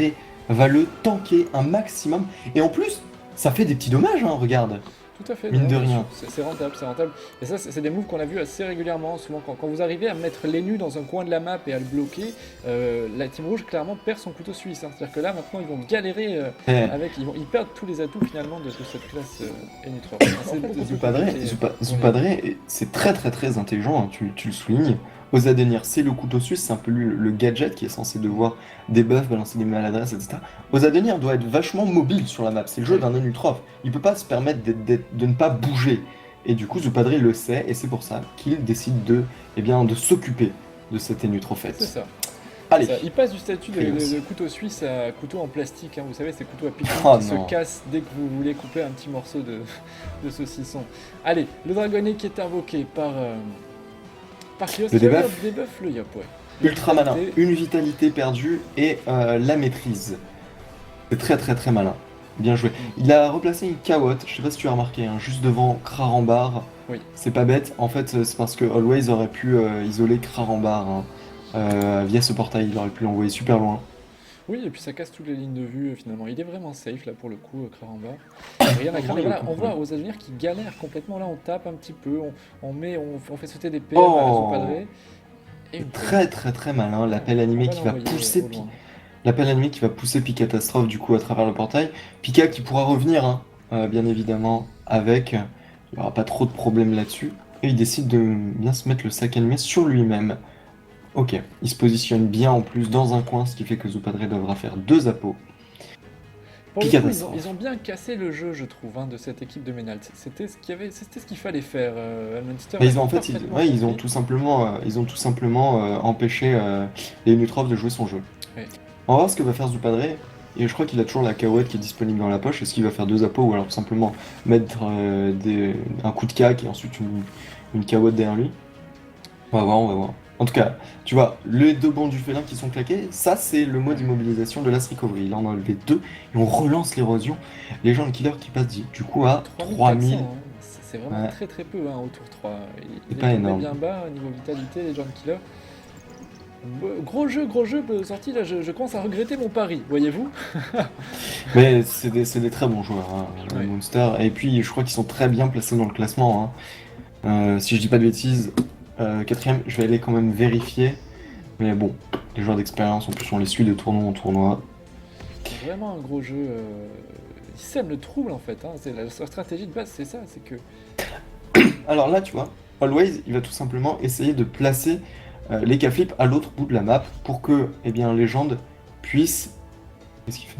va le tanker un maximum. Et en plus, ça fait des petits dommages, hein, regarde.
Tout à fait.
Mine
non,
de
bien
rien.
sûr. C'est rentable, c'est rentable. Et ça, c'est des moves qu'on a vu assez régulièrement. Souvent, quand vous arrivez à mettre les nus dans un coin de la map et à le bloquer, la team rouge clairement perd son couteau suisse. Hein. C'est-à-dire que là, maintenant, ils vont galérer
Eh,
avec. Ils perdent tous les atouts finalement de cette classe N3.
Zupadre, c'est très très très intelligent, hein, tu le soulignes. Ozadenir, c'est le couteau suisse, c'est un peu le gadget qui est censé devoir des buffs, balancer des maladresses, etc. Ozadenir doit être vachement mobile sur la map, c'est le jeu d'un Enutrof. Il peut pas se permettre de ne pas bouger. Et du coup, Zupadre le sait, et c'est pour ça qu'il décide de s'occuper de cette Enutrofette.
C'est ça.
Allez,
Ça, il passe du statut de
Chaos.
couteau suisse à couteau en plastique. Hein. Vous savez, ces couteaux à piquant
Oh
qui
non.
se cassent dès que vous voulez couper un petit morceau de saucisson. Allez, le dragonnet qui est invoqué par Klios
Le
qui va
debuff.
debuff le Yop, ouais.
ultra malin,
Vitalité.
une vitalité perdue et la maîtrise. C'est très très très malin. Bien joué. Il a replacé une cawotte, je sais pas si tu as remarqué, hein, juste devant Krarambar.
Oui.
C'est pas bête, en fait c'est parce que Always aurait pu isoler Krarambar hein, via ce portail, il aurait pu l'envoyer super loin.
Oui, et puis ça casse toutes les lignes de vue finalement. Il est vraiment safe là pour le coup, Krarambar. Rien à
Oh,
craindre. Et
oui,
voilà,
aucun
on voit
problème.
aux Avenirs qui galèrent complètement. Là, on tape un petit peu, on fait sauter des PM
Oh.
à son padré. Et
Très très très malin, l'appel animé qui va pousser l'appel animé qui va pousser Picatastrophe du coup à travers le portail. Pika qui pourra revenir, hein, bien évidemment, avec. Il n'y aura pas trop de problèmes là-dessus. Et il décide de bien se mettre le sac animé sur lui-même. Ok, il se positionne bien en plus dans un coin, ce qui fait que Zupadre devra faire 2 appos.
Pour le coup,
Picatastrophe.
ils ont bien cassé le jeu, je trouve, hein, de cette équipe de Menalt. C'était ce qu'il fallait faire. Elminster
Mais
l'a
ils ont en fait,
parfaitement
ils ont
compris.
tout simplement empêché les Nutrov de jouer son jeu.
Oui.
On va voir ce que va faire Zupadre. Et je crois qu'il a toujours la cacahuète qui est disponible dans la poche. Est-ce qu'il va faire 2 appos ou alors tout simplement mettre un coup de cac et ensuite une cacahuète derrière lui? On va voir, on va voir. En tout cas, tu vois, les 2 bons du félin qui sont claqués, ça c'est le mode immobilisation de Last Recovery. Il en a enlevé 2 et on relance l'érosion. Les gens de killer qui passent du coup à 3000.
3400, hein. C'est vraiment
Ouais.
très peu hein, au tour 3. Il est
pas
tombé
énorme.
bien bas au niveau vitalité, les gens de killer. Gros jeu sorti là, je commence à regretter mon pari, voyez-vous.
Mais c'est des très bons joueurs, hein,
Ouais.
Monster. Et puis je crois qu'ils sont très bien placés dans le classement, hein. Si je dis pas de bêtises, 4ème, je vais aller quand même vérifier. Mais bon, les joueurs d'expérience, en plus on les suit de tournoi en tournoi.
C'est vraiment un gros jeu. Ils sèment le trouble en fait. Hein. Leur stratégie de base, c'est ça, c'est que.
Alors là, tu vois, Always, il va tout simplement essayer de placer les K-Flip à l'autre bout de la map pour que, eh bien, Légende puisse... Qu'est-ce qu'il fait?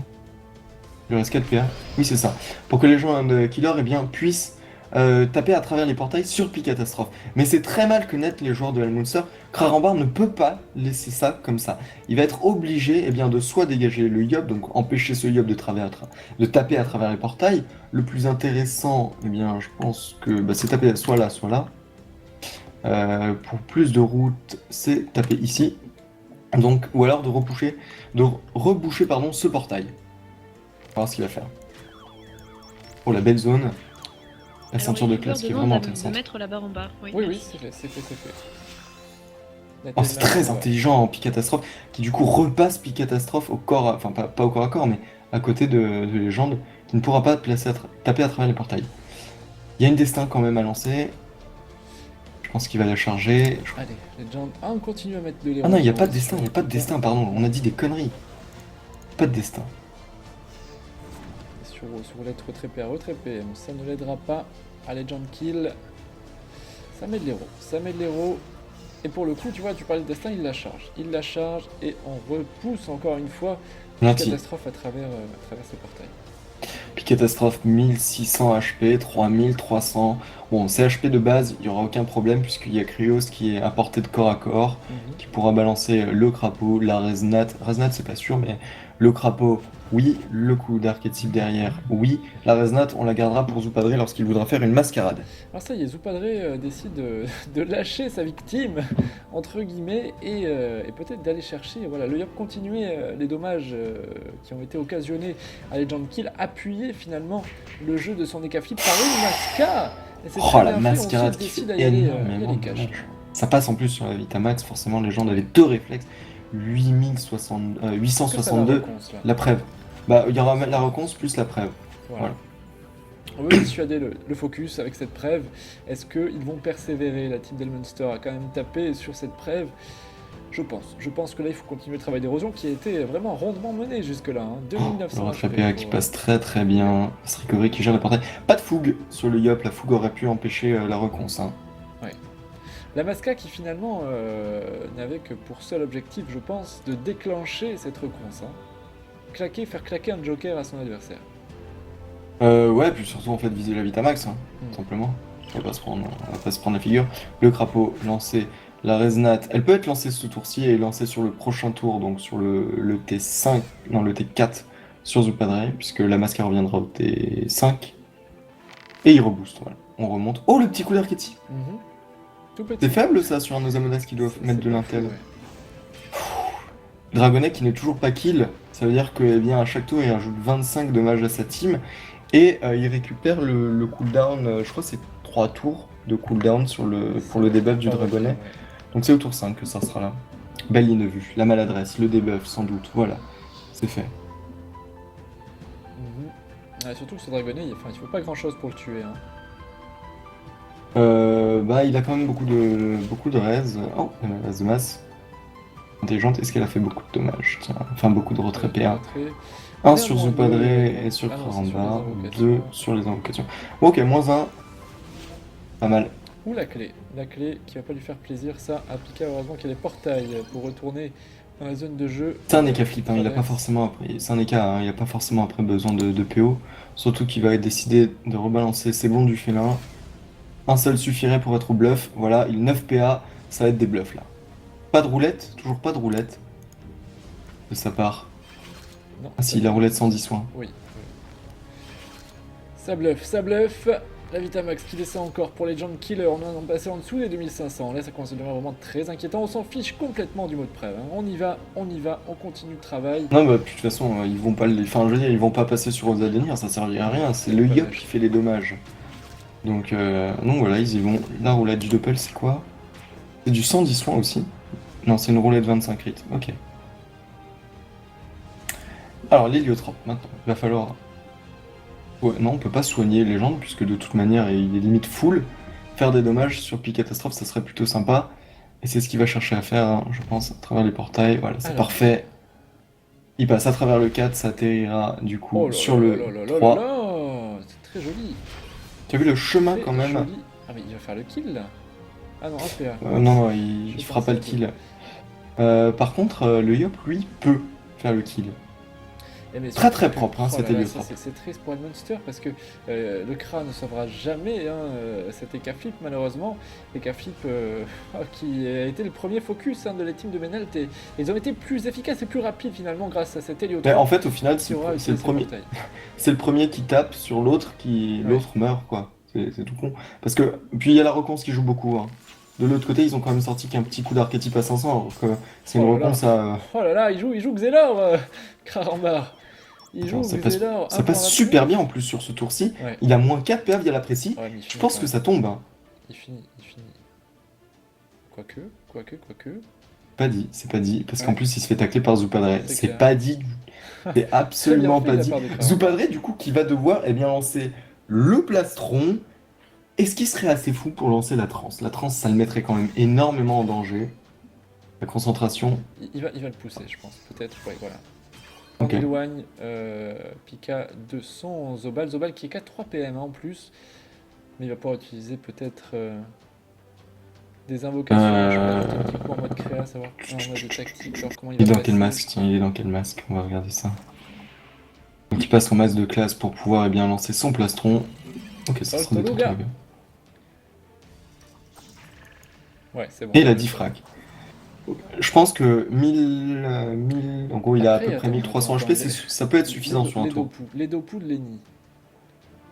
Il lui reste 4 PA. Oui, c'est ça. Pour que les gens de Killer, eh bien, puissent taper à travers les portails sur Picatastrophe. Mais c'est très mal que net les joueurs de Hellmonster. Krarambar ne peut pas laisser ça comme ça. Il va être obligé, eh bien, de soit dégager le Yob, donc empêcher ce Yob de taper à travers les portails. Le plus intéressant, eh bien, je pense que bah, c'est taper soit là, soit là. Pour plus de routes, c'est taper ici. Donc, ou alors de reboucher pardon, ce portail. On va voir ce qu'il va faire. Oh, la belle zone. La ceinture de classe qui est vraiment
De
intéressante.
mettre la barre en bas.
Oui,
merci.
c'est fait.
Oh, c'est très intelligent en Picatastrophe, qui du coup repasse Picatastrophe au corps, enfin pas au corps à corps, mais à côté de Légende, qui ne pourra pas taper à travers les portails. Il y a une destin quand même à lancer. Je pense qu'il va la charger.
Allez, Legend. Ah, on continue à mettre de l'érosion.
Ah non, il n'y a pas de destin, pardon, on a dit des conneries. Pas de destin.
Sur l'être retrépé, ça ne l'aidera pas à Legend Kill. Ça met de l'héros. Et pour le coup, tu vois, tu parlais de destin, il la charge et on repousse encore une fois la
Gentil.
catastrophe à travers ce portail.
Picatastrophe 1600 HP, 3300. Bon, c'est HP de base, il n'y aura aucun problème puisqu'il y a Krios qui est à portée de corps à corps, qui pourra balancer le crapaud, la Reznat. Reznat, c'est pas sûr, mais le crapaud, oui. Le coup d'archétype derrière, oui. La Reznat, on la gardera pour Zoupadré lorsqu'il voudra faire une mascarade.
Alors ça y est, Zoupadré décide de lâcher sa victime, entre guillemets, et peut-être d'aller chercher, voilà, le Yop continuer les dommages qui ont été occasionnés à Legend Kill, appuyer finalement le jeu de son Ekaflip par une masca. Et c'est
Oh,
très
la
bien fait,
mascarade
on
qui
décide
fait
à y aller
énormément de
cash.
dommages. Ça passe en plus sur la Vitamax, forcément les gens avaient 2 réflexes. 862, la preuve. Bah, il y aura la reconce plus la preuve. Voilà.
On veut dissuader le focus avec cette preuve. Est-ce qu'ils vont persévérer? La team d'Elmunster a quand même tapé sur cette preuve. Je pense que là il faut continuer le travail d'érosion qui a été vraiment rondement mené jusque-là. Hein. 2900
Le rattrapé qui passe très bien. Strickery qui gère le portail. Pas de fougue sur le Yop, la fougue aurait pu empêcher la reconce. Hein.
Ouais. La Masca qui finalement n'avait que pour seul objectif, je pense, de déclencher cette reconce. Hein. Faire claquer un joker à son adversaire.
Ouais, puis surtout en fait viser la Vitamax, hein, simplement. On va pas se prendre la figure. Le crapaud lancé, la Reznat, elle peut être lancée ce tour-ci et lancée sur le prochain tour, donc sur le T5, non le T4 sur Zoupadré, puisque la Masca reviendra au T5. Et il rebooste, voilà. On remonte. Oh, le petit coup d'archétype.
Tout petit.
C'est faible ça sur un Osamodas qui doit mettre de l'intel.
Ouais.
Dragonet qui n'est toujours pas kill, ça veut dire que eh bien, à chaque tour il rajoute 25 dommages à sa team et il récupère le cooldown, je crois que c'est 3 tours de cooldown pour le debuff du Dragonet.
Ouais.
Donc c'est au tour 5 que ça sera là. Belle ligne de vue, la maladresse, le debuff sans doute, voilà, c'est fait.
Ouais, surtout que ce Dragonet, il faut pas grand chose pour le tuer. Hein.
Bah il a quand même beaucoup de raise. Oh, la raise de masse. Intelligente, est-ce qu'elle a fait beaucoup de dommages? Tiens, enfin beaucoup de retrait PA. 1 sur Zoupadré et sur Krarambar, 2 sur les invocations. Ok, -1. Pas mal.
Ou la clé qui va pas lui faire plaisir, ça, à Pika, heureusement qu'il y a des portails pour retourner dans la zone de jeu.
C'est un Eka flip, hein, il a pas forcément après. C'est un Eka, hein, il a pas forcément après besoin de PO. Surtout qu'il va décider de rebalancer ses bons du félin. Un seul suffirait pour être au bluff. Voilà, il 9 PA, ça va être des bluffs là. Pas de roulette, toujours pas de roulette. De sa part.
Non,
Ah si, la roulette 110 soins.
Oui. Ça bluffe. La Vitamax qui descend encore pour les Jump Killers, on est passé en dessous des 2500. Là ça commence à devenir vraiment très inquiétant, on s'en fiche complètement du mode prêve. Hein. On y va, on continue le travail.
Non, bah, de toute façon, ils vont pas enfin, je veux dire, ils vont pas passer sur Ozadenir, ça servira à rien, c'est le
Pas
Yop
lâche.
qui fait les dommages. Donc voilà, ils y vont. La roulade du Doppel, c'est quoi? C'est du 110 soins aussi. Non, c'est une roulette 25 crit, ok. Alors, l'héliotrope, maintenant, il va falloir... Ouais, non, on peut pas soigner Légende, puisque de toute manière, il est limite full. Faire des dommages sur Pique Catastrophe, ça serait plutôt sympa. Et c'est ce qu'il va chercher à faire, hein, je pense, à travers les portails. Voilà, c'est
Alors.
parfait. Il passe à travers le 4, ça atterrira du coup
Oh là
sur
là
le
là là là
3.
là, c'est très joli.
Tu as vu le chemin
Très
quand même?
joli. Ah mais il va faire le kill là. Ah non, un PA.
Non, il
Je
fera pas le
pensais
kill. Par contre, le Yop, lui, peut faire le kill.
Eh, mais
Très,
surtout
très
que-
propre, hein,
oh là
cet
là,
héliotrope.
c'est triste pour Monster parce que le Kra ne sauvera jamais cet Ekaflip malheureusement. Ekaflip qui a été le premier focus de la team de Menelt et ils ont été plus efficaces et plus rapides finalement grâce à cet
Mais
héliotrope.
en fait, au final,
qui aura
c'est le
utilisé
premier.
portail.
C'est le premier qui tape sur l'autre, qui
Ouais.
l'autre meurt, quoi. C'est tout con. Parce que, puis il y a la reconce qui joue beaucoup. Hein. De l'autre côté, ils ont quand même sorti qu'un petit coup d'archétype à 500, alors que c'est une
Oh là là.
reconce à...
Oh là là, il joue Xelor, Krarambar. Il joue
Ça passe,
Xelor.
ça passe super bien en plus sur ce tour-ci.
Ouais.
Il a moins 4 PA via la précis.
Ouais, mais il
Je
finit
pense
quand
que
même.
ça tombe. Hein.
Il finit. Quoique.
Pas dit, c'est pas dit. Parce
Ouais.
qu'en plus, il se fait tacler par Zoupadré.
C'est
C'est
clair.
pas dit. C'est absolument
Très bien
pas
fait de
dit.
la part de Krarambar.
Zoupadré, du coup, qui va devoir lancer le plastron. Est-ce qu'il serait assez fou pour lancer la transe? La transe, ça le mettrait quand même énormément en danger. La concentration.
Il va le pousser, je pense. Peut-être, ouais, voilà.
Ok.
On éloigne Pika de son Zobal. Zobal qui est qu'à 3 PM en plus. Mais il va pouvoir utiliser peut-être des invocations. Je vais regarder tactiquement en mode créa, savoir en mode tactique, genre comment il
Il est
va
dans quel
passer.
masque? Tiens, il est dans quel masque? On va regarder ça. Donc il passe son masque de classe pour pouvoir lancer son plastron. Ok, ça sera des tours
Toluga.
très bien.
Ouais, c'est bon.
Et la diffrac. Je pense que 1000, en gros il a à
Après,
peu près
attends,
1300
attends,
HP, ça peut être suffisant sur un tour.
Les Dopu de Lenny.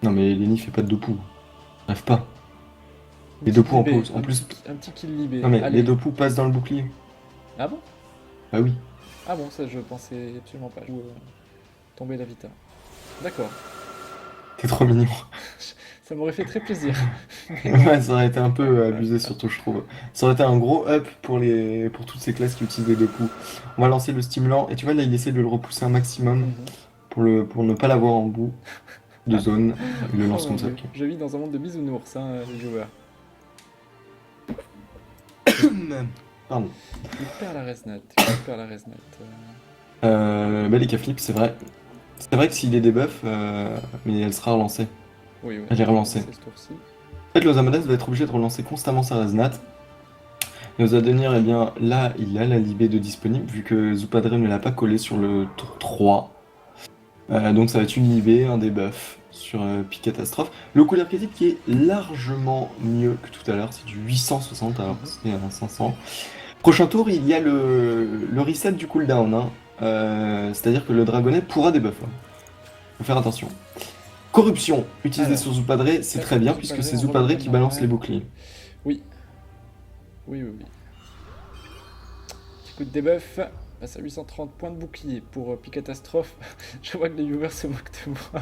Non mais Lenny fait pas de Dopu. Bref pas. Les Dopu en
Libé,
pause. En plus,
Un petit kill libé.
non mais
Allez.
les Dopu passent dans le bouclier.
Ah bon?
Bah oui.
Ah bon, ça je pensais absolument pas. Ou tomber la Vita. D'accord.
T'es trop mignon.
Ça m'aurait fait très plaisir.
Ouais, ça aurait été un peu abusé surtout je trouve. Ça aurait été un gros up pour toutes ces classes qui utilisent les Dopu. On va lancer le stimulant et tu vois là il essaie de le repousser un maximum pour ne pas l'avoir en bout de zone. Il le lance
Oh
comme
mon
ça.
Dieu. Je vis dans un monde de bisounours, les joueurs.
Pardon.
Il perd la Resnat.
Bah, les K-flip, c'est vrai. C'est vrai que s'il est debuff, mais elle sera relancée.
Oui.
Elle est relancée.
C'est ce tour-ci.
En fait, Lozamadas va être obligé de relancer constamment sa Resnat. Et Ozadenir, eh bien, là, il a la Libé de disponible, vu que Zoupadré ne l'a pas collé sur le tour 3. Donc ça va être une Libé, un debuff sur Pique Catastrophe. Le coup d'archétype qui est largement mieux que tout à l'heure, c'est du 860 alors que c'était un 500. Prochain tour, il y a le reset du cooldown. Hein. C'est-à-dire que le dragonnet pourra debuff. Hein. Faut faire attention. Corruption, utilisée
Alors,
sur Zoupadré, c'est très bien puisque c'est Zoupadré qui balance les boucliers.
Oui. Petit coup de debuff. Passe à 830 points de bouclier pour Picatastrophe. Je vois que les viewers se moquent de moi.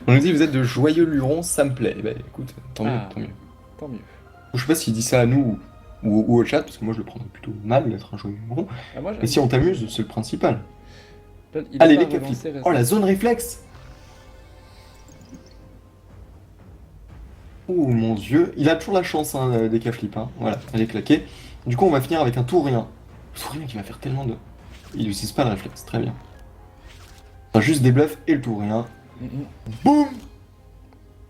On nous dit vous êtes de joyeux lurons, ça me plaît. Eh ben écoute, tant mieux,
Ah.
tant mieux.
Tant mieux.
Je sais pas s'il dit ça à nous ou au chat, parce que moi je le prendrais plutôt mal d'être un joyeux luron.
Ah, moi,
Et si on t'amuse, c'est le principal.
il a
Allez
pas
les
relancé
K-flip.
Resnat.
Oh la zone réflexe. Oh mon dieu, il a toujours la chance des K-flip, hein. Voilà, elle est claquée. Du coup on va finir avec un Tourien. Le Tourien qui va faire tellement de... Il n'utilise pas le réflexe, très bien. Enfin, juste des bluffs et le Tourien. Boum.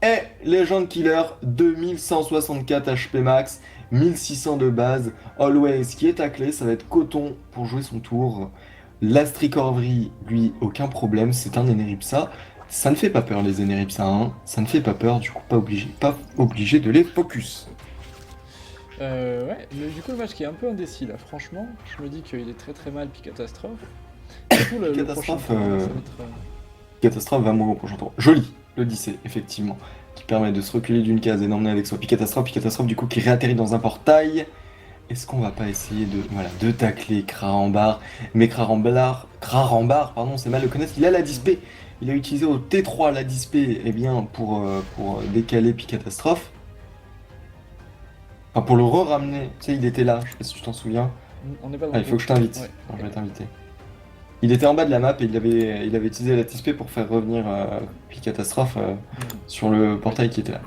Et Legend Killer, 2164 HP max, 1600 de base. Always qui est taclé, ça va être Coton pour jouer son tour. L'Astricorvry, lui, aucun problème, c'est un Eneripsa. Ça ne fait pas peur les Eneripsa 1, ça ne fait pas peur, du coup pas obligé de les focus.
Ouais, mais du coup le match qui est un peu indécis là, franchement, je me dis qu'il est très très mal Picatastrophe. Du coup, le
Catastrophe,
prochain tour, ça va être,
Catastrophe va mourir au prochain tour. Joli. l'Odyssée, effectivement, qui permet de se reculer d'une case et d'emmener avec soi Picatastrophe. Picatastrophe, du coup, qui réatterrit dans un portail. Est-ce qu'on va pas essayer de tacler Krarambar? Mais Krarambar, pardon, c'est mal le connaître, il a la dispé. Il a utilisé au T3 la dispé, eh bien, pour décaler Picatastrophe. Enfin, pour le re-ramener. Tu sais, il était là, je sais pas si tu t'en souviens.
On n'est pas dans
Ah,
le
il faut que je t'invite.
Ouais.
Non, je vais t'inviter. Il était en bas de la map et il avait utilisé la dispé pour faire revenir Picatastrophe sur le portail qui était là.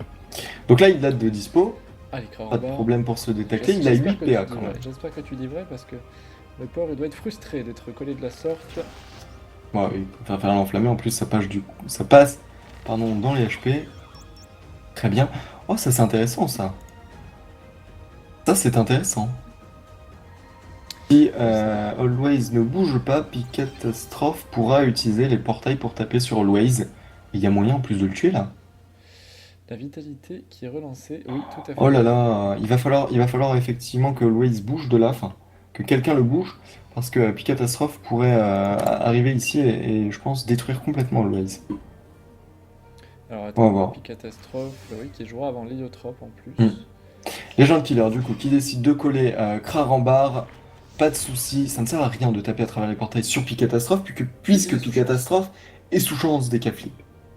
Donc là, il date de dispo.
Allez,
Pas de
Krarambar.
problème pour se détacler. Il a 8
J'espère que tu
PA
dis
quand
vrai.
même.
J'espère que tu dis vrai parce que le pauvre il doit être frustré d'être collé de la sorte.
Ouais, il va faire l'enflammer. En plus, ça passe pardon, dans les HP. Très bien. Oh, ça c'est intéressant ça. Ça c'est intéressant. Si Always ne bouge pas, Picatastrophe pourra utiliser les portails pour taper sur Always. Il y a moyen en plus de le tuer là.
La vitalité qui est relancée. Oui, tout à fait.
Oh là là, il va falloir effectivement que Always bouge de là, enfin, que quelqu'un le bouge, parce que Picatastrophe pourrait arriver ici et je pense détruire complètement Always.
Alors
On va
attends,
voir.
Picatastrophe, oui, qui jouera avant l'héliotrope en plus.
Legend Killer, du coup, qui décide de coller Krarambar, pas de souci, ça ne sert à rien de taper à travers les portails sur Picatastrophe, puisque Picatastrophe est sous chance des flip.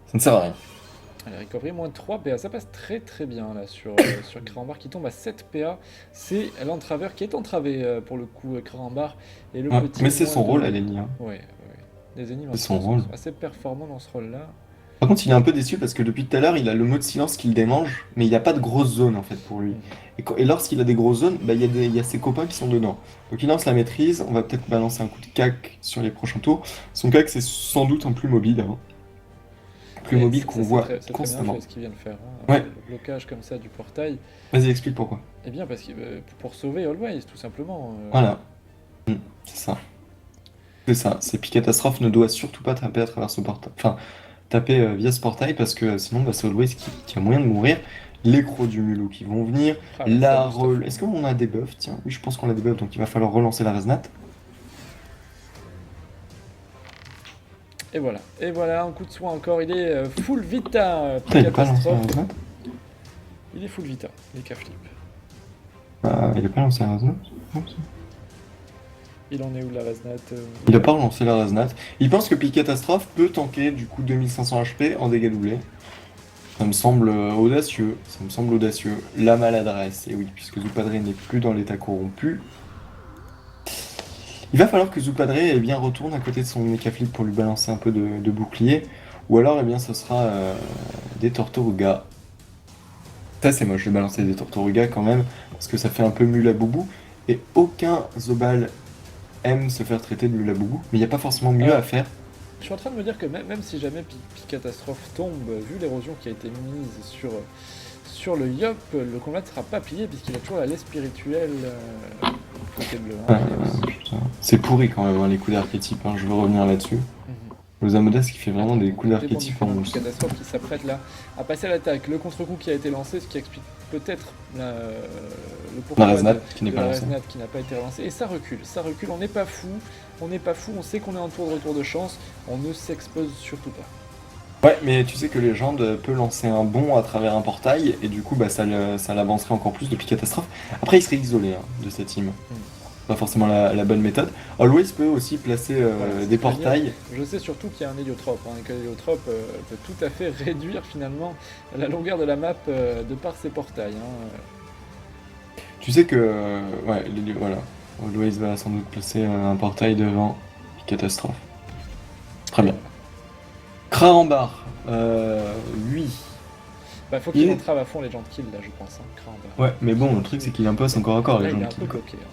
Ça ne sert à rien.
Allez, recovery, moins 3 PA, ça passe très très bien là sur Krarambar qui tombe à 7 PA. C'est l'entraveur qui est entravé pour le coup, Krarambar. Et le
Ouais,
petit
mais c'est
moins
son rôle,
deux.
Alénie. Hein.
Ouais. Les énigmes
C'est son rôle.
sont assez performants dans ce rôle-là.
Par contre, il est un peu déçu parce que depuis tout à l'heure, il a le mot de silence qui le démange, mais il n'y a pas de grosse zone en fait pour lui. Et lorsqu'il a des grosses zones, bah, il y a ses copains qui sont dedans. Donc il lance la maîtrise, on va peut-être balancer un coup de cac sur les prochains tours. Son cac, c'est sans doute un plus mobile. Hein. Plus
Et
mobile
ça,
qu'on
c'est
voit
très bien
constamment.
fait ce qu'il vient de faire. Hein.
Ouais.
Le blocage comme ça du portail.
Vas-y, explique pourquoi.
Eh bien, parce que pour sauver Always, tout simplement.
Voilà. C'est ça. C'est ça. C'est Picatastrophe ne doit surtout pas taper à travers ce portail. Enfin, taper via ce portail parce que sinon, bah, c'est Always qui a moyen de mourir. Les crocs du mulot qui vont venir.
Ah,
La
ça,
rel... Est-ce qu'on a des buffs? Tiens, oui, je pense qu'on a des buffs, donc il va falloir relancer la Resnat.
Et voilà, un coup de soin encore. Il est full vita,
Putain, il a pas lancé la
Picatastrophe.
Resnat?
Il est full vita, les K-flip.
Il a pas lancé la Resnat?
Il en est où la Resnat
Il a pas relancé la Resnat. Il pense que Picatastrophe peut tanker du coup 2500 HP en dégâts doublés. Ça me semble audacieux. La maladresse, et oui, puisque Zupadré n'est plus dans l'état corrompu. Il va falloir que Zupadré eh bien, retourne à côté de son Mecha Flip pour lui balancer un peu de bouclier. Ou alors eh bien, ce sera des Tortorugas. Ça c'est moche de balancer des Tortorugas quand même, parce que ça fait un peu mule à boubou. Et aucun Zobal aime se faire traiter de mule à boubou, mais il n'y a pas forcément mieux à faire.
Je suis en train de me dire que même si jamais Picatastrophe tombe, vu l'érosion qui a été mise sur le Yop, le combat ne sera pas plié puisqu'il a toujours la lait spirituelle côté bleu. Hein,
Putain. C'est pourri quand même hein, les coups d'archétype, hein, je veux revenir là-dessus. Le Zamodas qui fait vraiment des coups d'archétype en monstre.
Picatastrophe qui s'apprête là à passer à l'attaque. Le contre-coup qui a été lancé, ce qui explique peut-être le pourquoi
La Resnat
de
qui n'est pas
la
lancée.
Resnat qui n'a pas été relancée. Et ça recule, on n'est pas fou, on sait qu'on est en tour de retour de chance, on ne s'expose surtout pas.
Ouais, mais tu sais que Légende peut lancer un bond à travers un portail, et du coup bah, ça l'avancerait encore plus depuis Catastrophe. Après il serait isolé hein, de cette team. Pas forcément la bonne méthode. Always peut aussi placer des portails.
Je sais surtout qu'il y a un héliotrope, hein, et que l'héliotrope peut tout à fait réduire finalement la longueur de la map de par ses portails. Hein.
Tu sais que ouais, voilà. Always va sans doute placer un portail devant Catastrophe. Très bien. Krarambar, lui.
Bah faut qu'il entrave à fond les gens de kill là je pense, hein, Krarambar.
Ouais, mais bon, le truc c'est qu'il impose encore à corps
là,
les gens
il est
de
un peu
kill.
bloqué. Hein.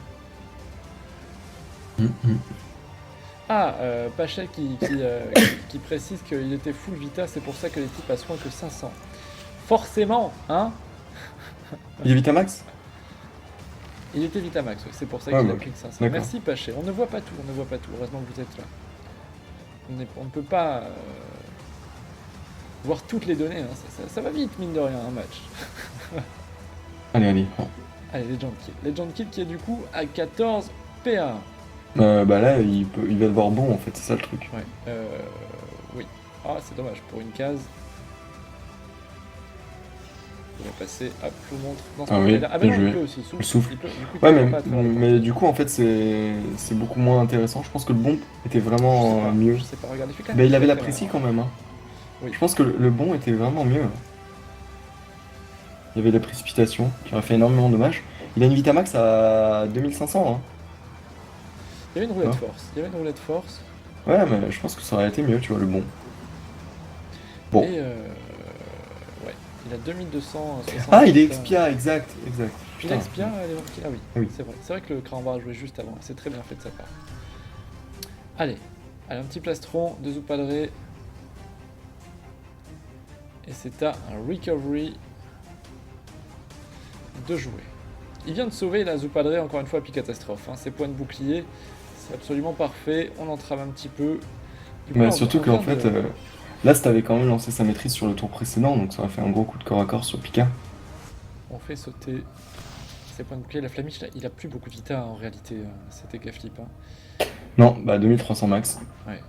Ah, Pachet qui précise qu'il était full vita, c'est pour ça que l'équipe a soin que 500. Forcément, hein.
Il est Vitamax?
Il était Vitamax, oui, c'est pour ça
Ouais,
qu'il a
bah,
pris que 500.
d'accord.
Merci Pachet, on ne voit pas tout, heureusement que vous êtes là. On ne peut pas voir toutes les données, hein. Ça va vite mine de rien un match.
Allez.
Allez, Legend Kill qui est du coup à 14 PA.
Bah là, il va devoir bon en fait, c'est ça le truc.
Ouais, oui. Ah, c'est dommage, pour une case. Il va passer, hop, je vous montre dans ce
Ah oui,
côté-là. Ah bah
bien
non, il
joué.
peut aussi, souffle.
Le souffle.
Il peut, du coup,
Ouais,
il peut pas à travers le
mais du coup, en fait, c'est beaucoup moins intéressant. Je pense que le bon était vraiment mieux.
Je sais pas, regardez, il fait quand même.
Mais il avait la
très, très
précie
mal.
quand même. Hein.
Oui.
Je pense que le bon était vraiment mieux. Il y avait la précipitation qui aurait fait énormément de dommages. Il a une Vitamax à 2500. Hein.
Il y avait une roulette
Ouais.
force. Il y avait une roulette force.
Ouais, mais je pense que ça aurait été mieux, tu vois, le bon. Bon.
Et ouais, il a 2260.
Ah, il est expia, exact.
Il
Putain.
expia, elle est marquée. Ah oui,
Oui.
c'est vrai. C'est vrai que le Crarambar a joué juste avant. C'est très bien fait de sa part. Allez, un petit plastron de Zoupadré. Et c'est à un recovery de jouer. Il vient de sauver la Zoupadré, encore une fois, puis catastrophe. Hein. Ses points de bouclier, c'est absolument parfait. On entrave un petit peu. Du coup,
Mais
on-
surtout
on
qu'en
vient
fait,
de-
là, c'était quand même lancé sa maîtrise sur le tour précédent, donc ça aurait fait un gros coup de corps à corps sur Pika.
On fait sauter ses points de bouclier. La Flamiche, là, il a plus beaucoup de vita en réalité, c'était Gaflip. Hein.
Non, bah 2300 max.
Ouais.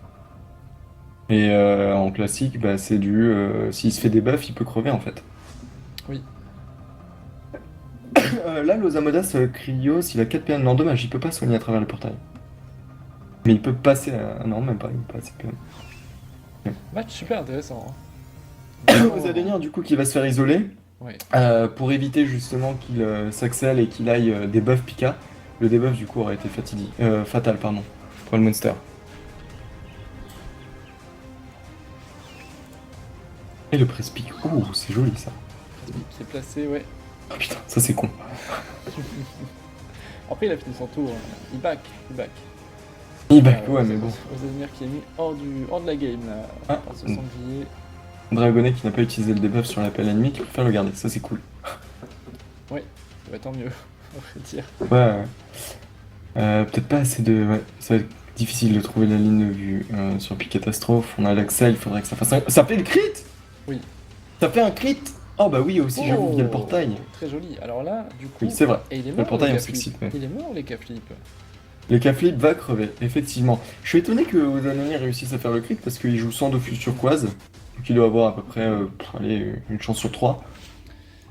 Et en classique, bah c'est s'il se fait des buffs, il peut crever en fait.
Oui.
Là, l'Osamodas Cryo, s'il a 4 PM, non, dommage, il peut pas soigner à travers le portail. Mais il peut passer à... Non, même pas, il peut passer PM.
Match super intéressant. Hein.
Osadénir, du coup, qui va se faire isoler.
Ouais.
Pour éviter justement qu'il s'accèle et qu'il aille debuff Pika. Le debuff, du coup, aurait été fatal, pardon, pour le monster. Et le press pick. Oh, c'est joli ça.
Qui est placé, ouais.
Oh putain, ça c'est con.
Après, il a fini son tour. Il back.
Il back, ouais, mais bon.
Osadénir qui est mis hors de la game là,
Ah.
par ce sanglier.
Dragonnet qui n'a pas utilisé le debuff sur l'appel ennemi, qui préfère le garder, ça c'est cool.
Bah, tant mieux, on va dire.
Ouais. Peut-être pas assez de. Ouais, ça va être difficile de trouver la ligne de vue sur Pic Catastrophe. On a l'Axel, il faudrait que ça fasse un. Ça fait le crit.
Oui.
Ça fait un crit. Oh bah oui, aussi, j'avoue, via le portail.
Très joli. Alors là, du coup.
Oui, c'est vrai.
Et il est
Le
mort,
portail,
les
on
Caflip.
s'excite, ouais.
Il est mort, les Caflip.
Le K-Flip va crever, effectivement. Je suis étonné que Odanoni réussisse à faire le crit parce qu'il joue sans Dofus turquoise. Donc il doit avoir à peu près allez, une chance sur 3.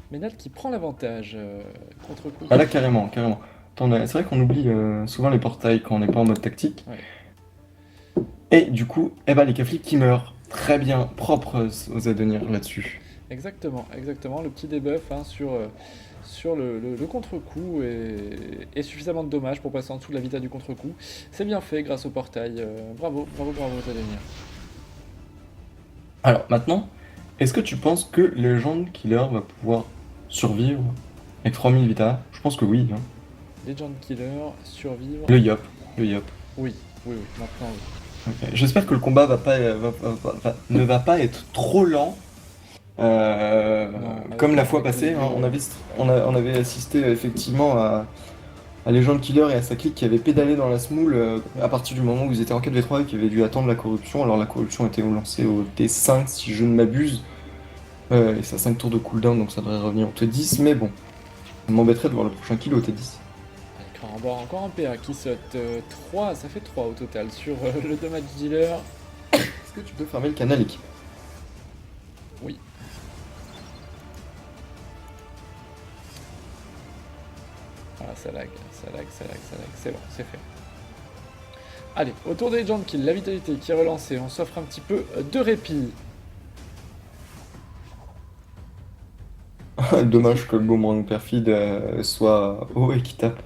Ménal qui prend l'avantage contre coup.
Ah là, carrément. Attends, c'est vrai qu'on oublie souvent les portails quand on n'est pas en mode tactique.
Ouais.
Et du coup, eh ben, les K-Flip qui meurent. Très bien, propre aux Adenir là-dessus.
Exactement. Le petit debuff hein, sur le contre-coup et suffisamment de dommages pour passer en dessous de la vita du contre-coup. C'est bien fait grâce au portail. Bravo Osadénir.
Alors maintenant, est-ce que tu penses que Legend Killer va pouvoir survivre avec 3000 vita? Je pense que oui. Hein.
Legend Killer, survivre.
Le Yop.
Oui, maintenant oui.
Ok. J'espère que le combat ne va pas être trop lent. Comme la fois passée, hein, on avait assisté effectivement à Legend Killer et à sa clique qui avait pédalé dans la smoule à partir du moment où ils étaient en 4v3 et qui avaient dû attendre la corruption. Alors la corruption était lancée au T5 si je ne m'abuse. Et ça a 5 tours de cooldown donc ça devrait revenir au T10, mais bon. Ça m'embêterait de voir le prochain kill au T10.
Crarambar encore un PA qui saute 3, ça fait 3 au total sur le damage dealer.
Est-ce que tu peux fermer le canal équipe?
Oui. Voilà, ça lag, c'est bon, c'est fait. Allez, autour des Legend Kill, la vitalité qui est relancée, on s'offre un petit peu de répit.
Dommage que le boomerang perfide soit haut et qu'il tape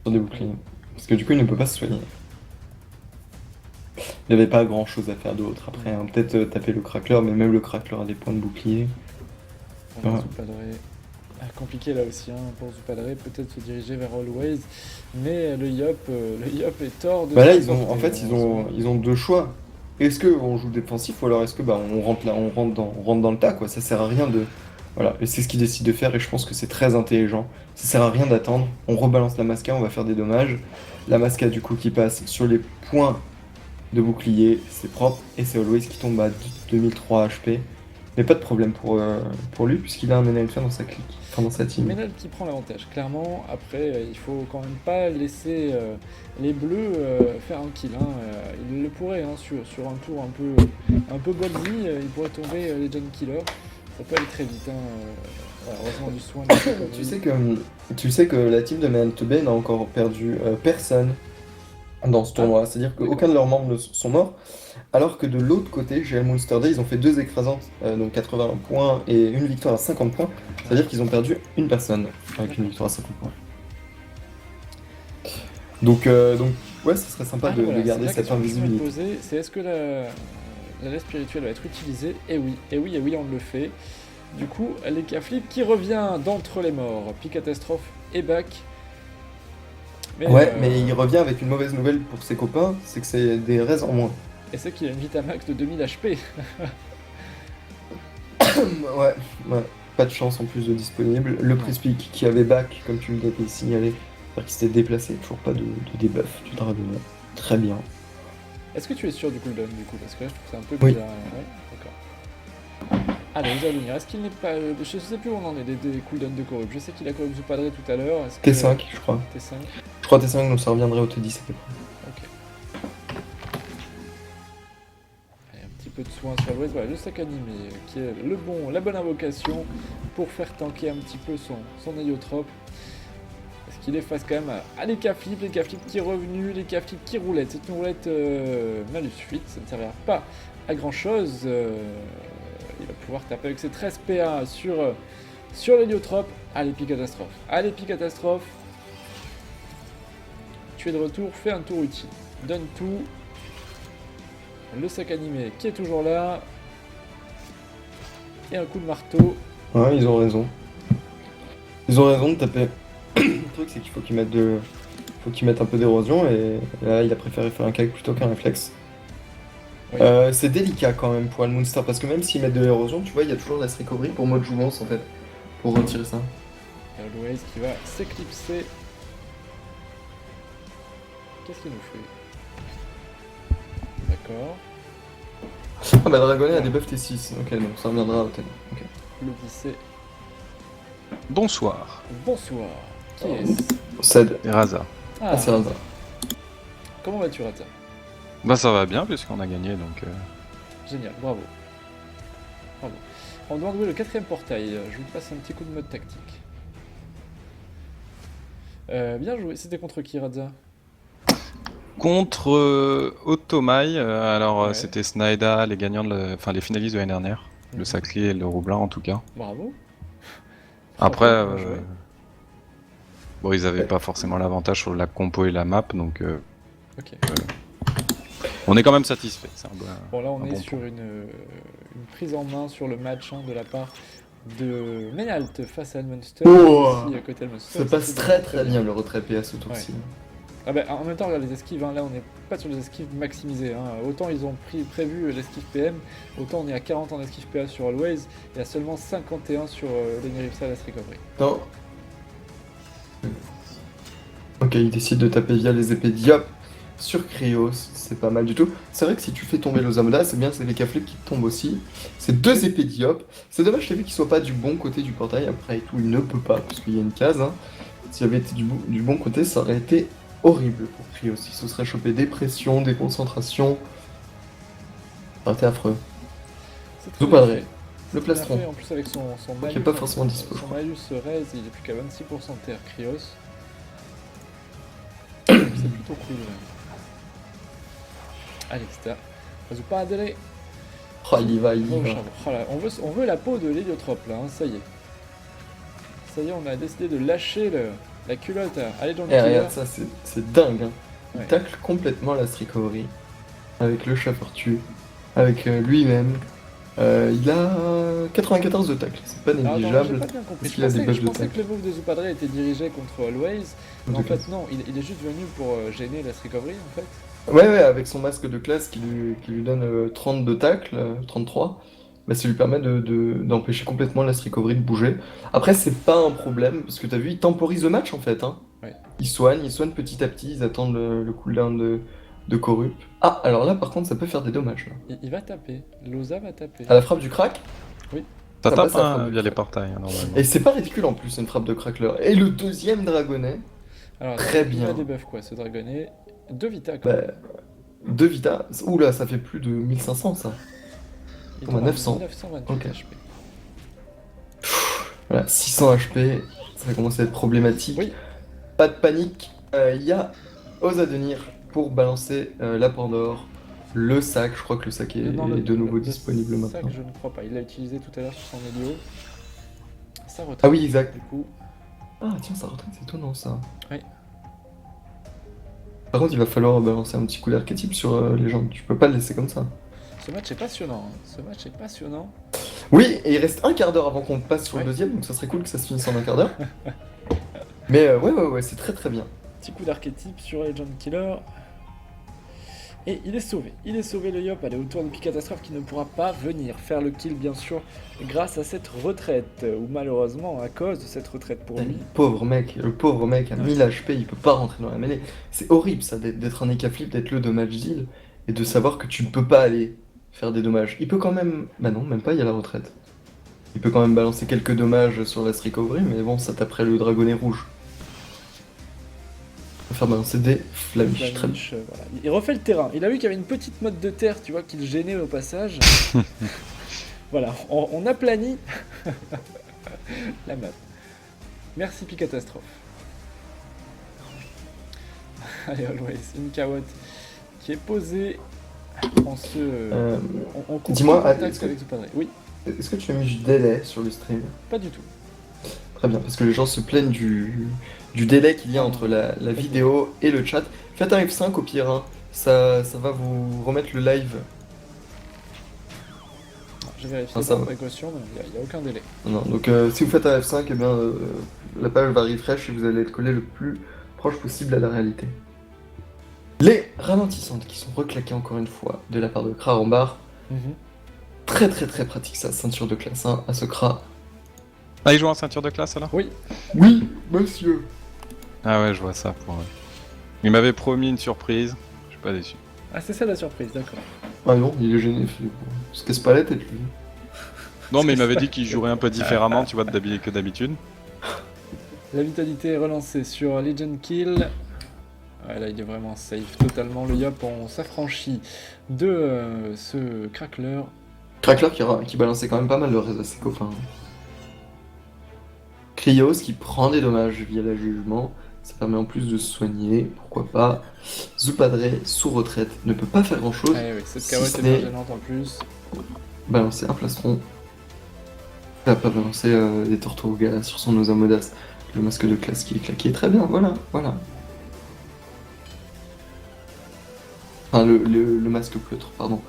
sur des boucliers. Parce que du coup il ne peut pas se soigner. Il n'y avait pas grand chose à faire d'autre après, hein. Peut-être taper le crackler, mais même le crackler a des points de bouclier.
On va
Ouais.
Zoupadré. Compliqué là aussi hein, pour Zoupadré, peut-être se diriger vers Always, mais le Yop est hors de
Bah là
sa portée,
ils ont deux choix. Est-ce qu'on joue défensif ou alors est-ce que on rentre là, on rentre dans le tas quoi, ça sert à rien de. Voilà, et c'est ce qu'ils décident de faire et je pense que c'est très intelligent. Ça sert à rien d'attendre, on rebalance la Masca, on va faire des dommages. La Masca du coup qui passe sur les points de bouclier, c'est propre, et c'est Always qui tombe à 2003 HP. Mais pas de problème pour lui puisqu'il a un NLF dans sa clique, enfin dans sa team.
Ménal qui prend l'avantage, clairement. Après, il faut quand même pas laisser les bleus faire un kill. Hein. Il le pourrait hein, sur un tour un peu ballsy, il pourrait tomber Legend Killer. peut pas aller très vite, hein. Voilà, heureusement du soin.
Tu sais que la team de Mantobe n'a encore perdu personne dans ce tournoi. C'est-à-dire
d'accord.
qu'aucun de leurs membres ne sont morts. Alors que de l'autre côté, GL Monster Day, ils ont fait 2 écrasantes, donc 80 points et une victoire à 50 points. C'est-à-dire qu'ils ont perdu une personne avec une victoire à 50 points. Donc ouais, ce serait sympa de garder cette invisibilité.
C'est est-ce que la lettre spirituelle va être utilisée? Eh oui, on le fait. Du coup, les Flip qui revient d'entre les morts. Picatastrophe est back.
Mais il revient avec une mauvaise nouvelle pour ses copains, c'est que c'est des raises en moins.
Et c'est qu'il a une Vitamax de 2000 HP.
Ouais, pas de chance en plus de disponible. Le Prispic qui avait back, comme tu l'avais signalé, alors qu'il s'était déplacé, toujours pas de debuff du Dragonnet. Très bien.
Est-ce que tu es sûr du cooldown du coup? Parce que là je trouve que c'est un peu
Oui.
bizarre. Ouais, d'accord. Allez, vous allez venir. Est-ce qu'il n'est pas. Je sais plus où on en est des cooldowns de Corrupt. Je sais qu'il a Corrupt Zupadre tout à l'heure.
T5, je crois.
T5.
Je crois T5, donc ça reviendrait au T10 à peu près.
Ok. Allez, un petit peu de soin sur l'ouest. Voilà, le sac animé qui est la bonne invocation pour faire tanker un petit peu son héliotrope. Parce qu'il est face quand même à les Flip qui est revenu, les Flip qui roulette. C'est une roulette malus 8, ça ne servira pas à grand chose. Il va pouvoir taper avec ses 13 PA sur l'héliotrope. Allez, Picatastrophe. Tu es de retour, fais un tour utile. Donne tout. Le sac animé qui est toujours là. Et un coup de marteau.
Ouais, ils ont raison. Ils ont raison de taper. Le truc, c'est qu'il faut qu'ils mettent un peu d'érosion, et là, il a préféré faire un calque plutôt qu'un réflexe.
Oui.
C'est délicat quand même pour Almoonster, parce que même s'ils mettent de l'érosion, tu vois, il y a toujours la recovery pour mode jouvence en fait, pour retirer ça.
Always qui va s'éclipser. Qu'est-ce qu'il nous fait? D'accord.
Ah bah Dragonnet a des buffs T6, ok, donc ça reviendra au T. Ok.
L'Odyssée.
Bonsoir.
Bonsoir. Qui
Oh.
est-ce?
Ced.
Et Raza.
Ah, c'est Raza.
Comment vas-tu, Rata?
Bah ça va bien puisqu'on a gagné donc...
Génial, bravo. On doit jouer le 4ème portail. Je vous passe un petit coup de mode tactique. Bien joué. C'était contre qui, Radza?
Contre Otomai, alors
Ouais.
c'était Snaida, les gagnants les finalistes de l'année dernière.
Mhm.
Le Saclé et le Roublin en tout cas.
Bravo.
Après,
Bravo, bien joué.
bon ils avaient pas forcément l'avantage sur la compo et la map donc
Ok.
on est quand même satisfait.
Bon, là, on
un
est
bon
sur une prise en main sur le match de la part de Menalt face à Almonster.
Oh,
Ici, à côté Almonster,
ça passe
c'est
très très bien le retrait PA ce tour-ci.
Ah bah, en même temps, regarde les esquives, hein, là on n'est pas sur les esquives maximisées. Hein. Autant ils ont prévu l'esquive PM, autant on est à 40 en esquive PA sur Always et à seulement 51 sur l'Eneripsa Last Recovery.
Non. Ok, il décide de taper via les épées Diop sur Krios, c'est pas mal du tout. C'est vrai que si tu fais tomber l'Ozamoda, c'est bien, c'est les Flip qui tombent aussi. C'est 2 épées Diop. C'est dommage, j'ai vu qu'il soit pas du bon côté du portail. Après et tout, il ne peut pas, puisqu'il y a une case. Hein. S'il avait été du bon côté, ça aurait été horrible pour Krios. Il se serait chopé des pressions, des concentrations. Ça aurait été affreux.
C'est très
Zupadre,
bien fait.
le
Bien
plastron.
fait, en plus avec son malus,
Qui est pas forcément dispo, je
son
crois.
malus raise, il est plus qu'à 26% terre Krios. C'est plutôt cool. Allez, c'était Zupadre.
Oh, il y va, il y
Oh,
va.
charbon. Oh là, on veut la peau de l'héliotrope là, hein, ça y est. Ça y est, on a décidé de lâcher la culotte à Legend
Eh,
Killer.
regarde ça, c'est dingue. Hein. Il
Ouais.
tacle complètement la Recovery. Avec le chat fortuit. Avec lui-même. Il a 94 de tacle, c'est pas
Alors, attends, j'ai
négligeable.
pas bien compris.
Parce
Je
qu'il a des
pensais,
buffs
je
de
pensais
tacle.
que le move de Zupadre était dirigé contre Always, mais en
De classe.
fait non, il est juste venu pour gêner la recovery en fait.
Ouais, avec son masque de classe qui lui donne 30 de tacle, 33, bah, ça lui permet d'empêcher complètement la Recovery de bouger. Après, c'est pas un problème, parce que t'as vu, il temporise le match en fait. Hein.
Ouais.
Ils soignent petit à petit, ils attendent le cooldown de Corrupt. Ah, alors là par contre, ça peut faire des dommages. Là.
Il va taper, Loza va taper.
À la frappe du crack,
Ça
Ça
tape
passe à fond.
via les portails hein, normalement.
et c'est pas ridicule en plus, une frappe de crackler. Et le deuxième Dragonnet,
Alors,
très
il
bien.
a des buffs quoi, ce dragonnet. 2 vita quand même.
bah, 2 Vita. Oula, ça fait plus de 1500 ça.
Il
on a
tombe à
900.
928
Ok.
HP.
Voilà, 600 HP, ça commence à être problématique.
Oui.
Pas de panique, il y a Ozadenir pour balancer l'apport d'or, le sac, je crois que le sac est
Non,
de nouveau
le
disponible
sac,
maintenant.
je ne crois pas. Il l'a utilisé tout à l'heure sur son Hélio. Ça retraite.
Ah oui, exact.
Du coup,
Ah tiens, ça retraite, c'est étonnant ça.
Oui.
Par contre, il va falloir balancer un petit coup d'archétype sur les gens, tu peux pas le laisser comme ça.
ce match est passionnant. Hein. Ce match est passionnant.
Oui, et il reste un quart d'heure avant qu'on passe sur
Ouais.
le deuxième, donc ça serait cool que ça se finisse en un quart d'heure. Mais ouais, c'est très très bien.
Petit coup d'archétype sur Legend Killer. Et il est sauvé. Il est sauvé le Yop. Allez, au tour de Picatastrophe qui ne pourra pas venir faire le kill, bien sûr, grâce à cette retraite. Ou malheureusement, à cause de cette retraite pour lui.
Le pauvre mec à
Ouais.
1000 HP, il peut pas rentrer dans la mêlée. C'est horrible ça, d'être un Ekaflip, d'être le dommage deal, et de savoir que tu ne peux pas aller faire des dommages. Il peut quand même... Bah non, même pas, il y a la retraite. Il peut quand même balancer quelques dommages sur la Recovery, mais bon, ça taperait le dragonnet rouge. Il va faire balancer des flamiches, très bien.
Flamiche, voilà. Il refait le terrain. Il a vu qu'il y avait une petite motte de terre, tu vois, qui le gênait au passage. Voilà, on aplanit la map. Merci Picatastrophe. Allez, Always, une carotte qui est posée en ce... on coupe
dis-moi,
en contact
est-ce que-
avec ce padré. Oui,
Est-ce que tu as mis du délai sur le stream?
pas du tout.
Très bien, parce que les gens se plaignent du délai qu'il y a entre la vidéo et le chat. Faites un F5 au pire, hein. Ça va vous remettre le live.
J'ai vérifié
Ah, ça
par
va.
précaution, mais il n'y a aucun délai.
Non, donc si vous faites un F5, eh bien, la page va refresh et vous allez être collé le plus proche possible à la réalité. Les ralentissantes qui sont reclaquées encore une fois de la part de Kra en barre. Très très très pratique ça, ceinture de classe 1 à ce Kra.
Ah, il joue en ceinture de classe alors?
Oui,
Oui, monsieur.
Ah ouais, je vois ça pour. Il m'avait promis une surprise, je suis pas déçu.
ah c'est ça la surprise, d'accord.
Ah non, il est gêné, Philippe. Il se casse pas la tête lui.
Non, mais il m'avait dit qu'il jouerait un peu différemment, tu vois, que d'habitude.
La vitalité est relancée sur Legend Kill. Ouais, là, il est vraiment safe totalement. Le Yop, on s'affranchit de ce crackler.
Crackler qui balançait quand même pas mal le reste de ses copains. Krios qui prend des dommages via la jugement, ça permet en plus de se soigner, pourquoi pas. Zupadre sous retraite ne peut pas faire grand chose,
Ah oui, cette
Si
carotte
ce
est bien
n'est-
gênante en plus.
balancer un plastron. Il va pas balancer des Tortugas sur son Osamodas, le masque de classe qui est claqué, très bien, voilà. Enfin, le masque pleutre, pardon.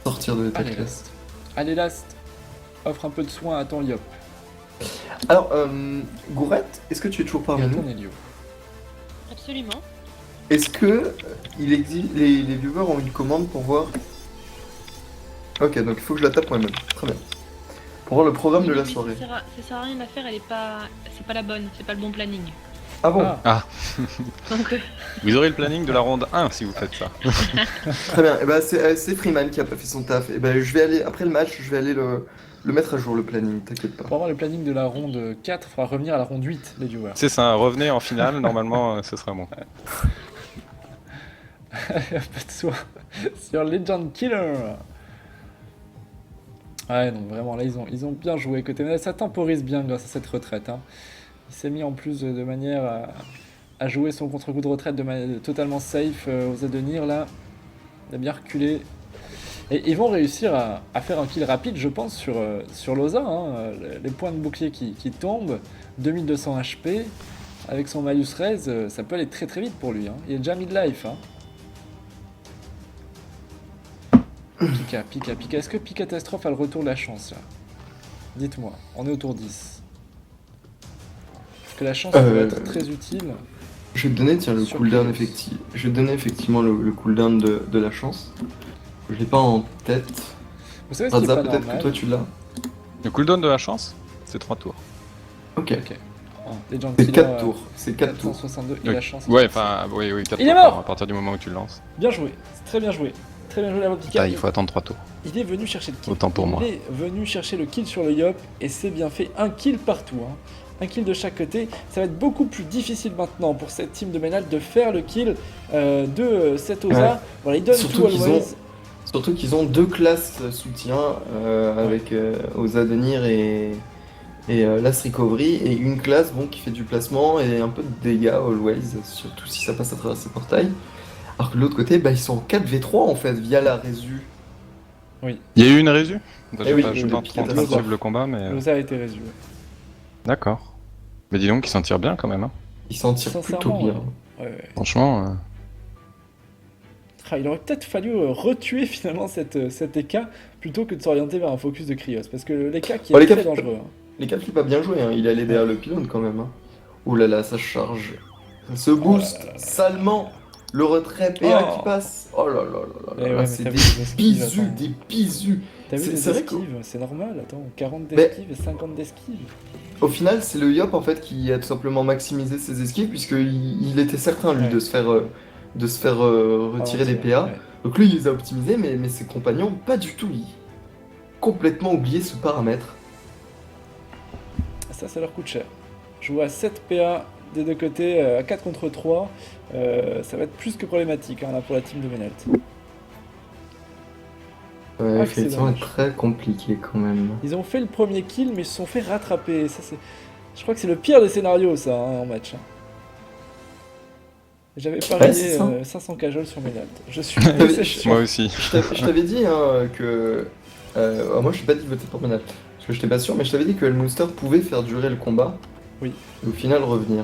Sortir de l'état de
Allez,
classe.
Last. Allez, Last. Offre un peu de soin à ton Yop.
Alors, Gourette, est-ce que tu es toujours
Et
parmi
à
nous?
ton Helio.
Absolument.
Est-ce que il existe, les viewers ont une commande pour voir... Ok, donc il faut que je la tape moi-même. Très bien. Pour voir le programme de la
Oui,
soirée.
Ça sert à rien à faire, elle est pas. C'est pas la bonne, c'est pas le bon planning.
Ah bon,
Ah,
Donc,
Vous aurez le planning de la ronde 1 si vous faites ça.
très bien. Et ben c'est Freeman qui a pas fait son taf. Et ben je vais aller, après le match, je vais aller le mettre à jour le planning, t'inquiète pas.
pour avoir le planning de la ronde 4, il faudra revenir à la ronde 8, les viewers.
C'est ça, revenez en finale, normalement ce sera bon.
Pas de soin sur Legend Killer. Ouais, donc vraiment là ils ont bien joué côté mais ça temporise bien grâce à cette retraite. Hein. Il s'est mis en plus de manière à jouer son contre-coup de retraite de manière totalement safe aux Adenir là. Il a bien reculé. Et ils vont réussir à faire un kill rapide, je pense, sur Loza. Hein. Les points de bouclier qui tombent, 2200 HP. Avec son Malus Raise, ça peut aller très très vite pour lui. Hein. Il est déjà mid-life. Hein. Pika. Est-ce que Picatastrophe a le retour de la chance là? Dites-moi, on est au tour 10. Est-ce que la chance peut être très utile?
Je vais te donner tiens, le
Sur
cooldown
Krios.
effectif. Je vais te donner effectivement le cooldown de la chance. Je l'ai pas en tête.
Vous savez ce qui est
Raza,
pas
peut-être
normal?
que toi tu l'as.
Le cooldown de la chance, c'est 3 tours.
Ok.
Ok. Oh, Legend
C'est
Killer,
4 tours. C'est 4 tours.
462 et
Oui.
la chance.
Ouais, enfin, oui, 4
Il est
tours
mort
à partir du moment où tu le lances.
Bien joué, c'est très bien joué. Très bien joué la Pika.
Ah, il faut attendre 3 tours.
Il est venu chercher le kill.
Autant pour moi.
Il est venu chercher le kill sur le Yop et c'est bien fait. Un kill partout. Hein. Un kill de chaque côté. Ça va être beaucoup plus difficile maintenant pour cette team de Ménal de faire le kill de cet Oza.
Ouais.
Voilà, il donne
Surtout
tout
qu'ils
Always.
Surtout qu'ils ont deux classes soutien avec Ozadenir et Et Last Recovery et une classe bon, qui fait du placement et un peu de dégâts always, surtout si ça passe à travers ses portails. Alors que de l'autre côté, bah, ils sont en 4v3 en fait via la résu.
Il y a eu une résu? Bah,
Eh oui,
je suis pas trop en train de
Loza.
suivre le combat, mais.
Loza a été résumé.
D'accord. Mais dis donc, ils s'en tirent bien quand même. Hein.
Ils s'en tirent plutôt
Sincèrement,
bien.
Ouais.
Franchement.
Ah, il aurait peut-être fallu retuer finalement cette EK plutôt que de s'orienter vers un focus de Krios. Parce que l'EK qui
Oh,
est
les
très
gars,
dangereux. Hein.
Les cap pas bien joué, hein. Il est allé derrière le pylône quand même. Hein. Ouh là là, ça charge. Ça se booste
là là là.
salement. Le retrait PA
Oh.
qui passe. Oh là là là là
Eh
là,
ouais, mais
c'est
t'as
des
vu les esquives,
bisous,
attends.
des bisous.
T'as vu
C'est-
les
c'est vrai que-
esquives? C'est normal, attends. 40
Mais-
d'esquives et 50 d'esquives.
Au final, c'est le Yop en fait qui a tout simplement maximisé ses esquives puisqu'il était certain lui
Ouais.
de se faire retirer des PA.
Ouais.
Donc lui il les a optimisés mais ses compagnons pas du tout. Ils ont complètement oublié ce paramètre.
Ça leur coûte cher. Jouer à 7 PA des deux côtés, à 4 contre 3, ça va être plus que problématique hein, là, pour la team de Menalt.
Ouais,
Ah, c'est
effectivement,
dommage.
très compliqué quand même.
Ils ont fait le premier kill, mais ils se sont fait rattraper. Ça, c'est... Je crois que c'est le pire des scénarios, ça, hein, en match. Hein. J'avais parié
c'est ça.
500 cajol sur Menalt. Je suis
T'avais-
desséché.
Moi aussi.
Je t'avais dit hein, que. Moi je suis pas dit de voter pour Menal. Parce que j'étais pas sûr, mais je t'avais dit que El Monster pouvait faire durer le combat.
Oui.
Et au final revenir.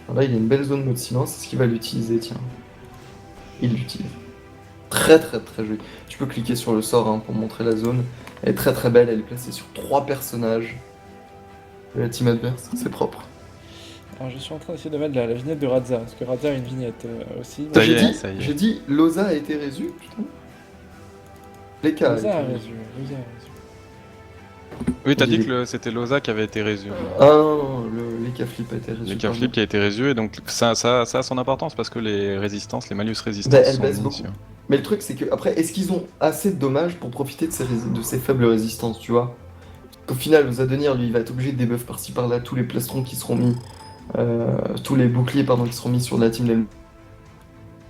Alors là il a une belle zone mode silence, est-ce qu'il va l'utiliser tiens. Il l'utilise. Très très très joli. Tu peux cliquer sur le sort hein, pour montrer la zone. Elle est très très belle, elle est placée sur 3 personnages. De la team adverse, c'est propre.
Alors, je suis en train d'essayer de mettre la vignette de Radza, parce que Radza a une vignette aussi.
Ça y
J'ai
est,
dit,
ça y est.
j'ai dit Loza a été résu, putain. Les cas.
Loza a résu, Loza a résu.
Oui, t'as
Il
dit
est-
que c'était Loza qui avait été résu.
Ah non, non, les cas flip a été résu.
Les
pardon.
flip qui a été résu, et donc ça a son importance parce que les résistances, les malus résistances
Bah, elles
sont
baissent
mis
beaucoup.
sur-
Mais le truc, c'est que, après, est-ce qu'ils ont assez de dommages pour profiter de ces faibles résistances, tu vois? Au final, Zadonir, lui, il va être obligé de debuff par-ci par-là tous les plastrons qui seront mis, tous les boucliers, pardon, qui seront mis sur la team Lem.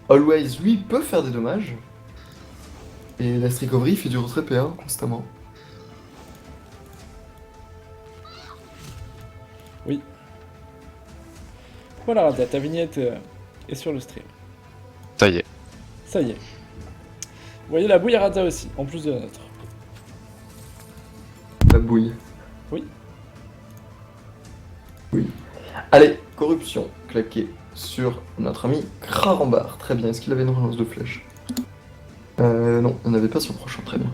Always, lui, peut faire des dommages. Et Last Recovery, il fait du retrait PA constamment.
Voilà Radza, ta vignette est sur le stream.
Ça y est.
Ça y est. Vous voyez la bouille à Radza aussi, en plus de la nôtre.
La bouille.
Oui.
Oui. Allez, corruption, claqué sur notre ami Krarambar. Très bien, est-ce qu'il avait une relance de flèche? Non, il n'en avait pas sur le prochain, très bien.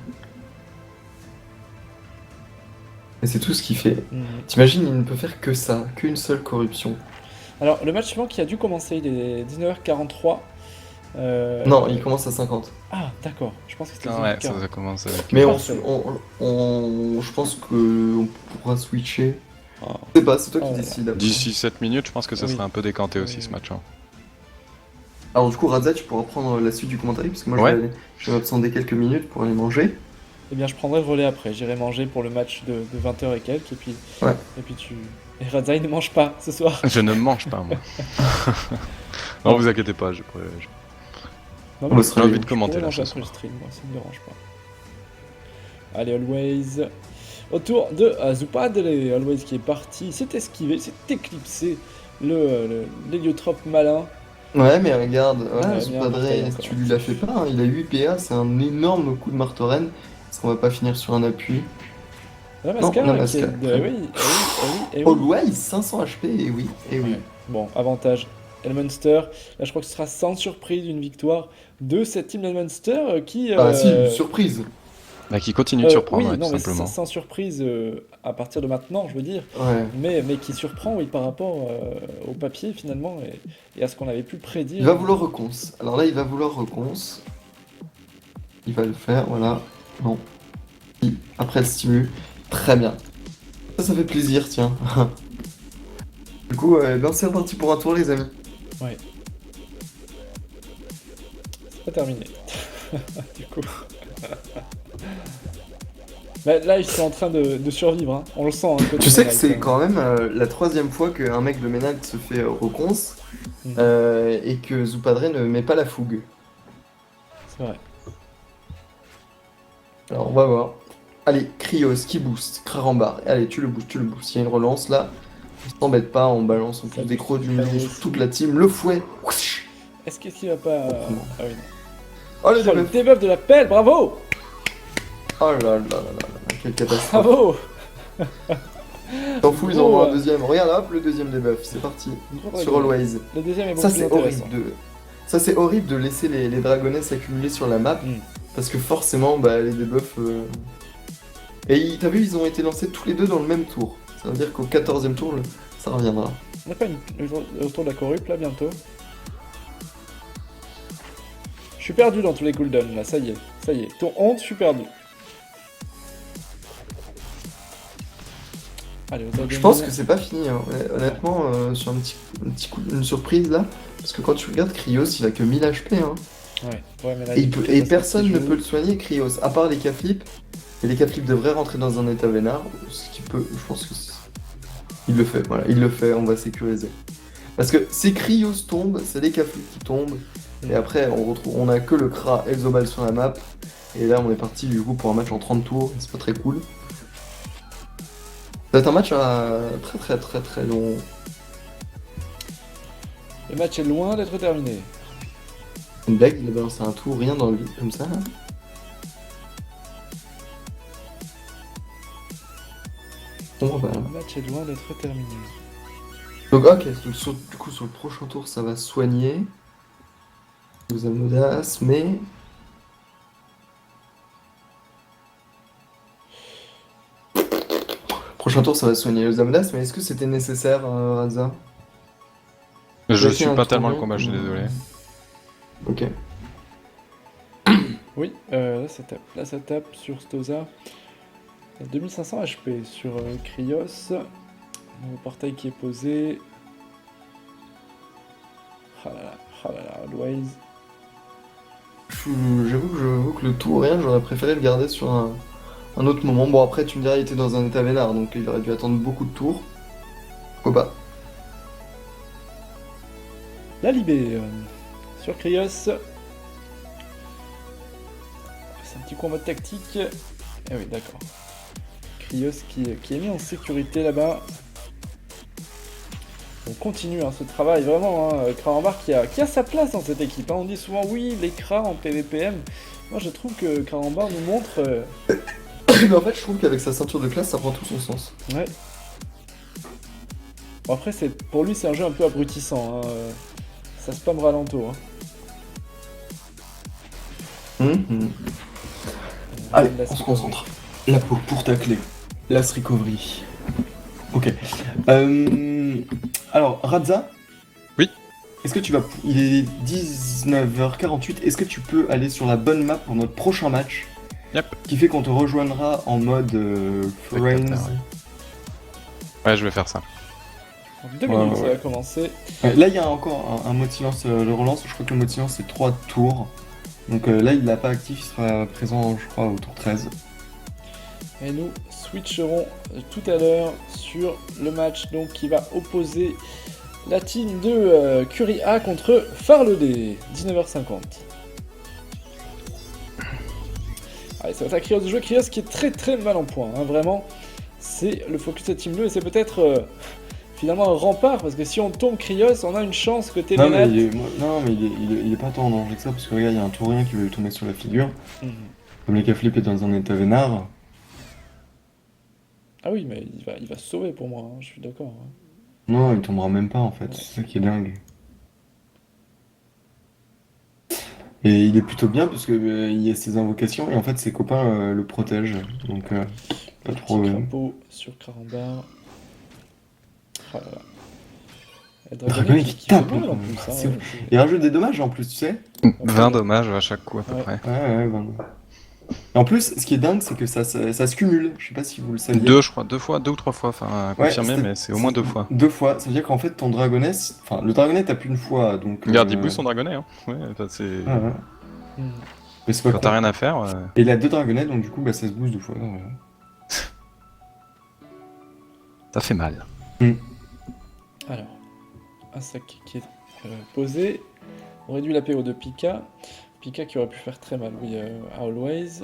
Et c'est tout ce qu'il fait. T'imagines, il ne peut faire que ça, qu'une seule corruption.
Alors, le match suivant qui a dû commencer, il est 19h43.
Non, il commence à 50.
Ah, d'accord. Je pense que c'était
Ah ouais,
19h40.
ça commence avec.
Mais
Parfait.
je pense qu'on pourra switcher.
Ah.
Je sais pas, c'est toi qui
Oh là là.
décides. après.
D'ici 7 minutes, je pense que ça
Oui.
serait un peu décanté aussi
Oui.
ce match. Hein.
Alors du coup, Radza, tu pourras prendre la suite du commentaire, parce que moi
Ouais.
je vais m'absenter quelques minutes pour aller manger.
Eh bien, je prendrai le relais après. J'irai manger pour le match de 20h et quelques.
Ouais.
Et puis tu. Et Radza, il ne mange pas ce soir.
Je ne mange pas, moi. Non, vous inquiétez pas, je pourrais.
Non,
On va se
J'ai envie
réveiller.
de commenter
pourrais
là
manger
ce
après le
soir.
stream, moi, ça me dérange pas. Allez, Always. Autour de Azupadre, Always qui est parti. C'est esquivé, c'est éclipsé. L'héliotrope malin.
Ouais, mais regarde,
Ouais, bien,
Zupadre,
bien, encore.
tu lui l'as fait pas, hein, il a 8 PA, c'est un énorme coup de marteau-reine. Est-ce qu'on va pas finir sur un appui?
La
Non,
Mascara,
la
qui
Mascara.
est... oui, oui.
Always, 500 HP, et oui, et oui.
Ouais. Bon, avantage. Elmunster, là je crois que ce sera sans surprise une victoire de cette team Elmunster qui...
Ah si, surprise.
Bah, qui continue de surprendre,
oui,
ouais,
non,
tout
mais
simplement.
sans surprise à partir de maintenant, je veux dire,
Ouais.
mais qui surprend, oui, par rapport au papier finalement et à ce qu'on avait pu prédire.
Il va vouloir reconce. Alors là, il va vouloir reconce. Il va le faire, voilà. Non. Si. Après le stimu. Très bien. Ça fait plaisir, tiens. Du coup, ben c'est reparti pour un tour, les amis.
C'est pas terminé. Du coup. Là, ils sont en train de survivre, hein. On le sent. Hein, côté
Tu sais que
Menalt,
c'est
hein.
quand même la 3e fois qu'un mec de Ménalt se fait reconce
Mhm.
et que Zupadre ne met pas la fougue.
C'est vrai.
Alors on va voir. Allez, Krios qui booste, Krarambar. Allez, tu le boostes. Il y a une relance là. On s'embête pas, on balance en plus des crocs du million sur toute la team. Le fouet.
Est-ce qu'il va pas... Ah oui, non.
Oh le
Oh, le
debuff.
debuff de la pelle, bravo.
Oh là là là là, quelle catastrophe.
Bravo.
T'en fous, ils en ont un deuxième. Regarde, hop, le deuxième debuff, c'est parti. Sur Always.
Le deuxième est beaucoup
Ça
plus
c'est
intéressant.
horrible c'est horrible de laisser les dragonnets s'accumuler sur la map. Parce que forcément, bah, les debuffs... Et t'as vu, ils ont été lancés tous les deux dans le même tour. Ça veut dire qu'au 14e tour, ça reviendra.
On n'a pas le retour de la corrupe là bientôt. Je suis perdu dans tous les cooldowns là, ça y est. Tour 11, je suis perdu. Allez,
Je pense que c'est pas fini, hein. Honnêtement, sur une surprise là. Parce que quand tu regardes Krios, il a que 1000 HP. Hein.
Ouais, mais là,
Et personne ne peut le soigner, Krios, à part les K-flips. Et les K-flips devraient rentrer dans un état vénard. Ce qui peut, je pense que il le fait, voilà, il le fait, on va sécuriser. Parce que si Krios tombe, c'est les K-flips qui tombent. Et après, on a que le Kra et le Zobal sur la map. Et là, on est parti du coup pour un match en 30 tours. C'est pas très cool. Ça va être un match très long.
Le match est loin d'être terminé.
Une blague, il a balancé un tour, rien dans le vide comme ça. Là. Bon, bah.
Le match est loin d'être terminé.
Donc, ok, du coup, sur le prochain tour, ça va soigner. Vous avez audace, mais. Prochain tour, ça va soigner les Amdas, mais est-ce que c'était nécessaire, Raza?
Je
J'ai
suis
fait un
pas tellement le
tour,
combat, je suis désolé.
Ok.
Oui, là ça tape sur Stoza. 2500 HP sur Krios. Nouveau portail qui est posé. Ah là là, Always.
J'avoue que le tour, rien, j'aurais préféré le garder sur un autre moment. Bon, après, tu me diras, il était dans un état vénard, donc il aurait dû attendre beaucoup de tours. Pourquoi pas?
La Libé sur Krios. C'est un petit coup en mode tactique. Ah oui, d'accord. Krios qui est mis en sécurité là-bas. On continue ce travail, vraiment. Krarambar qui a sa place dans cette équipe. On dit souvent oui, les Kra en PVPM. Moi, je trouve que Krarambar nous montre.
Mais en fait, je trouve qu'avec sa ceinture de classe, ça prend tout son sens.
Ouais. Bon, après, pour lui, c'est un jeu un peu abrutissant. Ça spam ralento.
Allez, on se concentre. La peau pour tacler. Last recovery. Ok. Alors, Radza.
Oui.
Est-ce que tu vas... Il est 19h48. Est-ce que tu peux aller sur la bonne map pour notre prochain match?
Yep.
Qui fait qu'on te rejoindra en mode Friends.
Ouais, je vais faire ça.
En 2 minutes, ça va commencer.
Ouais, là, il y a encore un mot de silence de relance. Je crois que le mot de silence, c'est 3 tours. Donc là, il l'a pas actif. Il sera présent, je crois, au tour 13. Et
nous switcherons tout à l'heure sur le match donc, qui va opposer la team de Curie A contre Farledé. 19h50. Allez, ça va être à Krios de jouer. Krios qui est très mal en point. Vraiment, c'est le focus de Team Bleu et c'est peut-être finalement un rempart parce que si on tombe Krios, on a une chance côté Ménat.
Non, mais il est pas tant en danger que ça parce que regarde, il y a un tourien qui veut lui tomber sur la figure. Comme les K-flip est dans un état vénard.
Ah oui, mais il va se sauver pour moi, je suis d'accord.
Non, il tombera même pas en fait, c'est ça qui est dingue. Et il est plutôt bien parce que il y a ses invocations et en fait ses copains le protègent, donc pas trop.
Petit crapaud sur Krarambar. Ah là là.
Dragon qui tape
en plus.
Il rajoute des dommages en plus, tu sais.
20 dommages à chaque coup à peu près.
Ouais, 20. Et en plus, ce qui est dingue, c'est que ça se cumule. Je sais pas si vous le saviez.
2, je crois, 2 fois, 2 ou 3 fois, enfin confirmé, mais c'est au moins 2 fois.
2 fois, ça veut dire qu'en fait ton dragonnet, enfin le dragonnet tape une fois, donc.
Regarde, il booste son dragonnet, hein. Ouais, c'est.
Ouais. Mais c'est pas
Quand t'as rien à faire.
Et il a 2 dragonnets, donc du coup, ça se booste 2 fois. Voilà.
Ça fait mal.
Alors, un sac qui est posé. On réduit la PO de Pika. Pika qui aurait pu faire très mal, oui, à Always.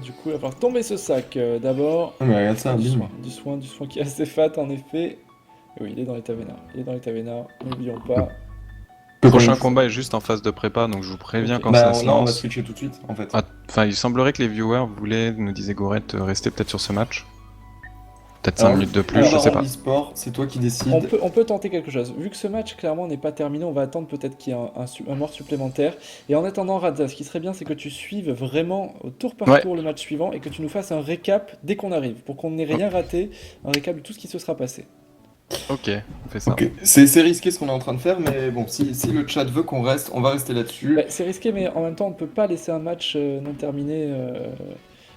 Du coup, il va falloir tomber ce sac d'abord.
Non, mais regarde ça,
Du
bim.
soin qui est assez fat en effet. Et oui, il est dans les Tavenas. N'oublions pas.
Le prochain combat est juste en phase de prépa, donc je vous préviens quand ça se
Là, on va
lance.
switcher tout de suite, en fait.
Ah, enfin, il semblerait que les viewers voulaient, nous disait Gorette, rester peut-être sur ce match. Peut-être 5
Alors,
minutes de plus, je sais pas.
E-sport, c'est toi qui décides.
On peut tenter quelque chose. Vu que ce match, clairement, n'est pas terminé, on va attendre peut-être qu'il y ait un mort supplémentaire. Et en attendant, Radza, ce qui serait bien, c'est que tu suives vraiment tour par tour le match suivant et que tu nous fasses un récap dès qu'on arrive, pour qu'on n'ait rien raté, un récap de tout ce qui se sera passé.
Ok, on fait ça.
Ok, c'est risqué ce qu'on est en train de faire, mais bon, si le chat veut qu'on reste, on va rester là-dessus.
Bah, c'est risqué, mais en même temps, on ne peut pas laisser un match non terminé.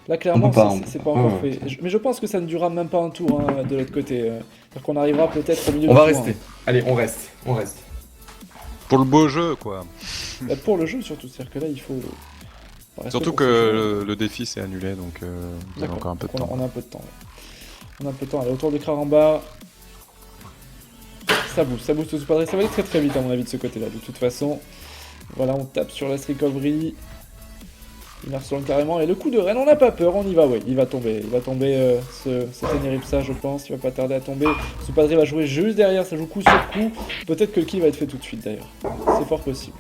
Là, clairement,
On peut pas,
c'est pas encore
ouais.
fait. Mais je pense que ça ne durera même pas un tour de l'autre côté. C'est-à-dire qu'on arrivera peut-être au milieu
On
du
va
tour,
rester. Allez, on reste.
Pour le beau jeu, quoi.
Bah, pour le jeu, surtout. C'est-à-dire que là, il faut rester
Surtout
pour ce jeu.
que le défi s'est annulé, donc vous avez
D'accord.
encore un peu de
Donc,
temps.
on a un peu de temps. Ouais. On a un peu de temps. Allez, autour de Kraramba. Ça booste tout ce padré. Ça va aller très très vite, à mon avis, de ce côté-là. De toute façon, voilà, on tape sur Last Recovery. Il harcèle carrément. Et le coup de reine, on n'a pas peur, on y va, ouais. Il va tomber cet Eneripsa, je pense. Il va pas tarder à tomber. Ce padré va jouer juste derrière, ça joue coup sur coup. Peut-être que le kill va être fait tout de suite, d'ailleurs. C'est fort possible.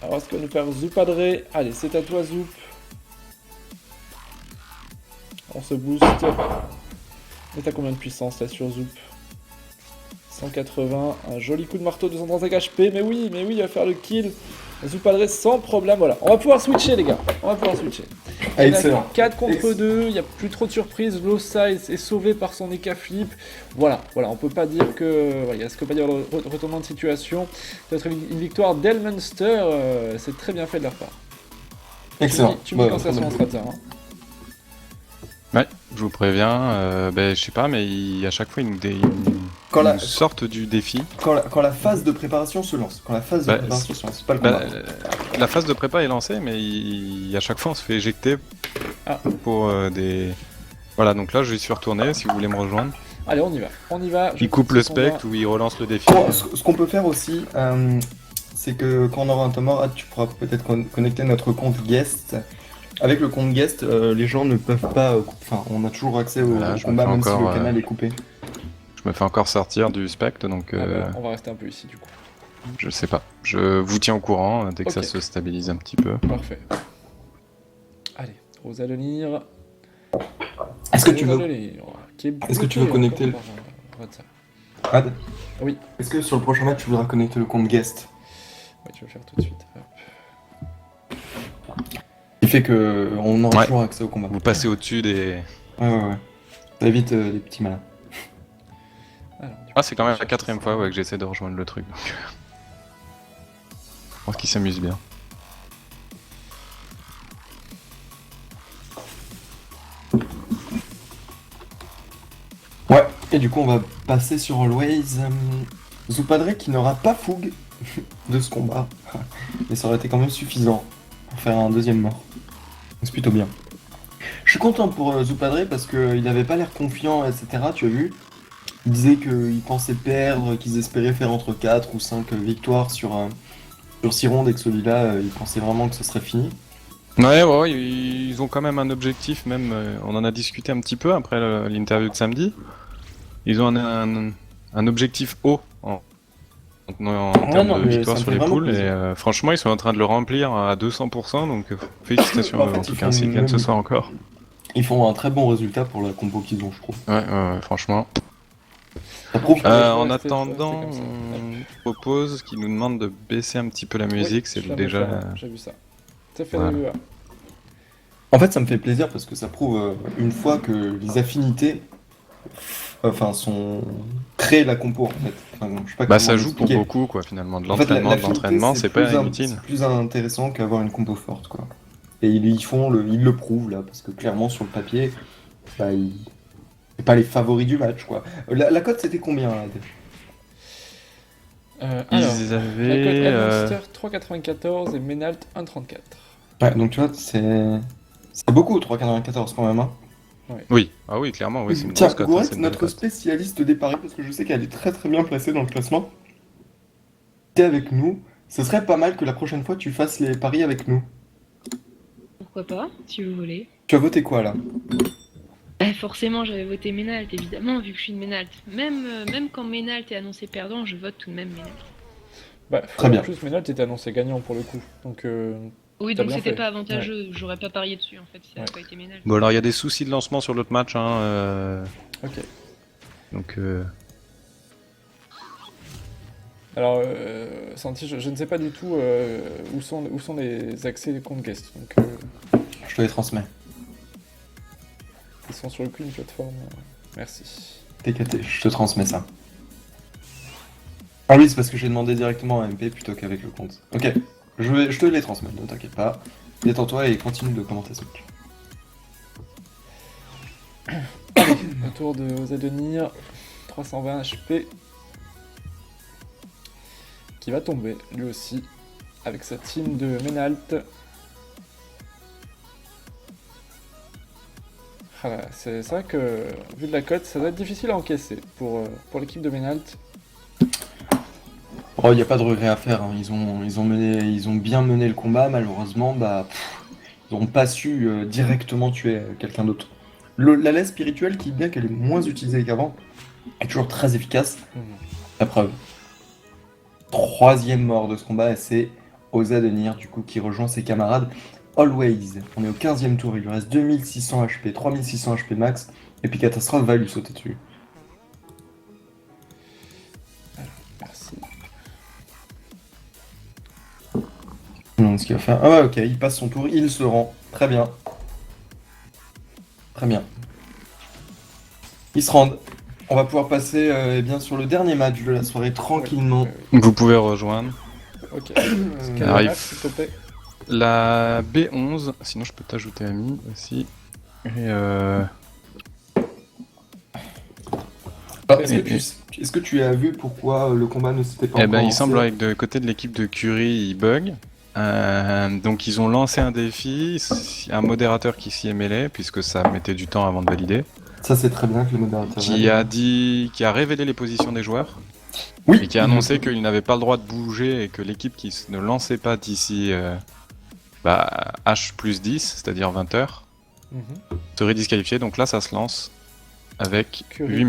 Alors, est-ce qu'on va nous faire Zoupadré? Allez, c'est à toi, Zoup. On se booste. Mais t'as combien de puissance là sur Zoup? 180, un joli coup de marteau, 235 HP, mais oui, il va faire le kill. Zoupadré sans problème, voilà. On va pouvoir switcher les gars,
Excellent.
4 contre 2, il n'y a plus trop de surprises, Losa est sauvé par son Eka Flip. Voilà, on peut pas dire que... il risque pas dire le retournement de situation. Peut-être une victoire d'Elmunster, c'est très bien fait de leur part.
Excellent.
Tu me dis quand ça se lancera de ça, hein.
Ouais, je vous préviens, je sais pas, mais à chaque fois, ils nous sortent du défi.
Quand la phase de préparation se lance. C'est pas le combat.
La phase de prépa est lancée, mais à chaque fois, on se fait éjecter pour des... Voilà, donc là, je suis retourné, si vous voulez me rejoindre.
Allez, on y va.
Il coupe le spectre ou il relance le défi.
Ce qu'on peut faire aussi, c'est que quand on aura un temps mort, tu pourras peut-être connecter notre compte guest. Avec le compte guest, les gens ne peuvent pas... Enfin, on a toujours accès au combat, même si le canal est coupé.
Je me fais encore sortir du spectre, donc...
on va rester un peu ici, du coup.
Je sais pas. Je vous tiens au courant dès que ça se stabilise un petit peu.
Parfait. Allez, Rosa Lenir.
Est-ce que tu veux connecter Rad,
oui.
Est-ce que sur le prochain match, tu voudras connecter le compte guest?
Oui, tu vas le faire tout de suite. Hop.
Ce qui fait qu'on aura toujours accès au combat.
Vous passez au-dessus des...
Ouais. Ça évite les petits malins.
Alors, c'est quand même la 4ème fois que j'essaie de rejoindre le truc. Donc... je pense qu'il s'amuse bien.
Ouais, et du coup on va passer sur Always. Zoupadré qui n'aura pas fougue de ce combat. Mais ça aurait été quand même suffisant pour faire un deuxième mort. C'est plutôt bien. Je suis content pour Zoupadré parce qu'il avait pas l'air confiant, etc. Tu as vu? Il disait qu'il pensait perdre, qu'ils espéraient faire entre 4 ou 5 victoires sur 6 rondes et que celui-là, il pensait vraiment que ce serait fini.
Ouais, ils ont quand même un objectif, même, on en a discuté un petit peu après l'interview de samedi. Ils ont un objectif haut en termes de victoire sur les poules, et franchement, ils sont en train de le remplir à 200%, donc félicitations en tout cas, s'ils gagnent ce soir encore.
Ils font un très bon résultat pour la compo qu'ils ont, je trouve.
Ouais, franchement. En attendant, on propose qu'ils nous demandent de baisser un petit peu la musique, c'est déjà...
J'ai vu ça. Ça fait
voilà.
En fait, ça me fait plaisir parce que ça prouve une fois que les affinités créent la compo, en fait. Enfin, je sais pas
ça joue pour beaucoup, quoi, finalement. De l'entraînement, c'est pas inutile.
C'est plus intéressant qu'avoir une compo forte, quoi. Et ils le prouvent, là, parce que clairement, sur le papier, c'est pas les favoris du match, quoi. La cote, c'était combien, là
Ils avaient...
La cote 3,94 et Menalt 1,34.
Ouais, donc tu vois, c'est beaucoup, 3,94 quand même, hein.
Ouais.
Oui, oui, clairement, oui, c'est une
Tiens,
grosse cote.
Gorette, notre spécialiste des paris, parce que je sais qu'elle est très très bien placée dans le classement. T'es avec nous, ce serait pas mal que la prochaine fois tu fasses les paris avec nous.
pourquoi pas, si vous voulez.
Tu as voté quoi là?
Bah, forcément, j'avais voté Ménalt, évidemment, vu que je suis de Ménalt. Même quand Ménalt est annoncé perdant, je vote tout de même Ménalt.
Bah,
Très bien.
En plus, Ménalt était annoncé gagnant pour le coup. Donc,
Oui,
T'as
donc
bien
c'était
fait.
pas avantageux, j'aurais pas parié dessus en fait si ça avait pas été Ménalt.
Bon, alors il y a des soucis de lancement sur l'autre match, hein,
ok.
donc
Alors, Santi, je ne sais pas du tout où sont les accès des comptes guest. Donc,
Je te les transmets.
ils sont sur aucune plateforme. Merci.
TKT, je te transmets ça. Ah oui, c'est parce que j'ai demandé directement à MP plutôt qu'avec le compte. Ok, je te les transmets, ne t'inquiète pas. Détends-toi et continue de commenter ce match.
Autour de Ozadenir, 320 HP. Qui va tomber, lui aussi, avec sa team de Ménalt. Ah là, c'est vrai que, vu de la cote, ça doit être difficile à encaisser pour l'équipe de Ménalt.
Oh, il n'y a pas de regret à faire, hein. Ils ont bien mené le combat, malheureusement, ils n'ont pas su directement tuer quelqu'un d'autre. La laisse spirituelle, qui, bien qu'elle est moins utilisée qu'avant, est toujours très efficace. La preuve. Troisième mort de ce combat, et c'est Ozadenir, du coup, qui rejoint ses camarades. Always, on est au 15e tour, il lui reste 2600 HP, 3600 HP max, et puis Catastrophe va lui sauter dessus.
Merci.
Donc ce qu'il va faire... Ah ouais, ok, il passe son tour, il se rend. Très bien. Très bien. Ils se rendent. On va pouvoir passer eh bien, sur le dernier match de la soirée tranquillement.
vous pouvez rejoindre.
Ok.
Euh,
arrive.
Max, s'il te plaît.
La B11, sinon je peux t'ajouter ami aussi. Et
Est-ce que tu as vu pourquoi le combat ne s'était pas
eh
encore
ben, il
lancé
semblerait que de côté de l'équipe de Curie, il bug. Donc ils ont lancé un défi, un modérateur qui s'y est mêlé, puisque ça mettait du temps avant de valider,
Ça c'est très bien que le modérateur...
qui a révélé les positions des joueurs,
Oui.
et qui a annoncé qu'il n'avait pas le droit de bouger et que l'équipe qui ne lançait pas d'ici H plus 10, c'est-à-dire 20 heures,
Mhm.
serait disqualifiée. Donc là ça se lance avec
Curie.
8 minutes.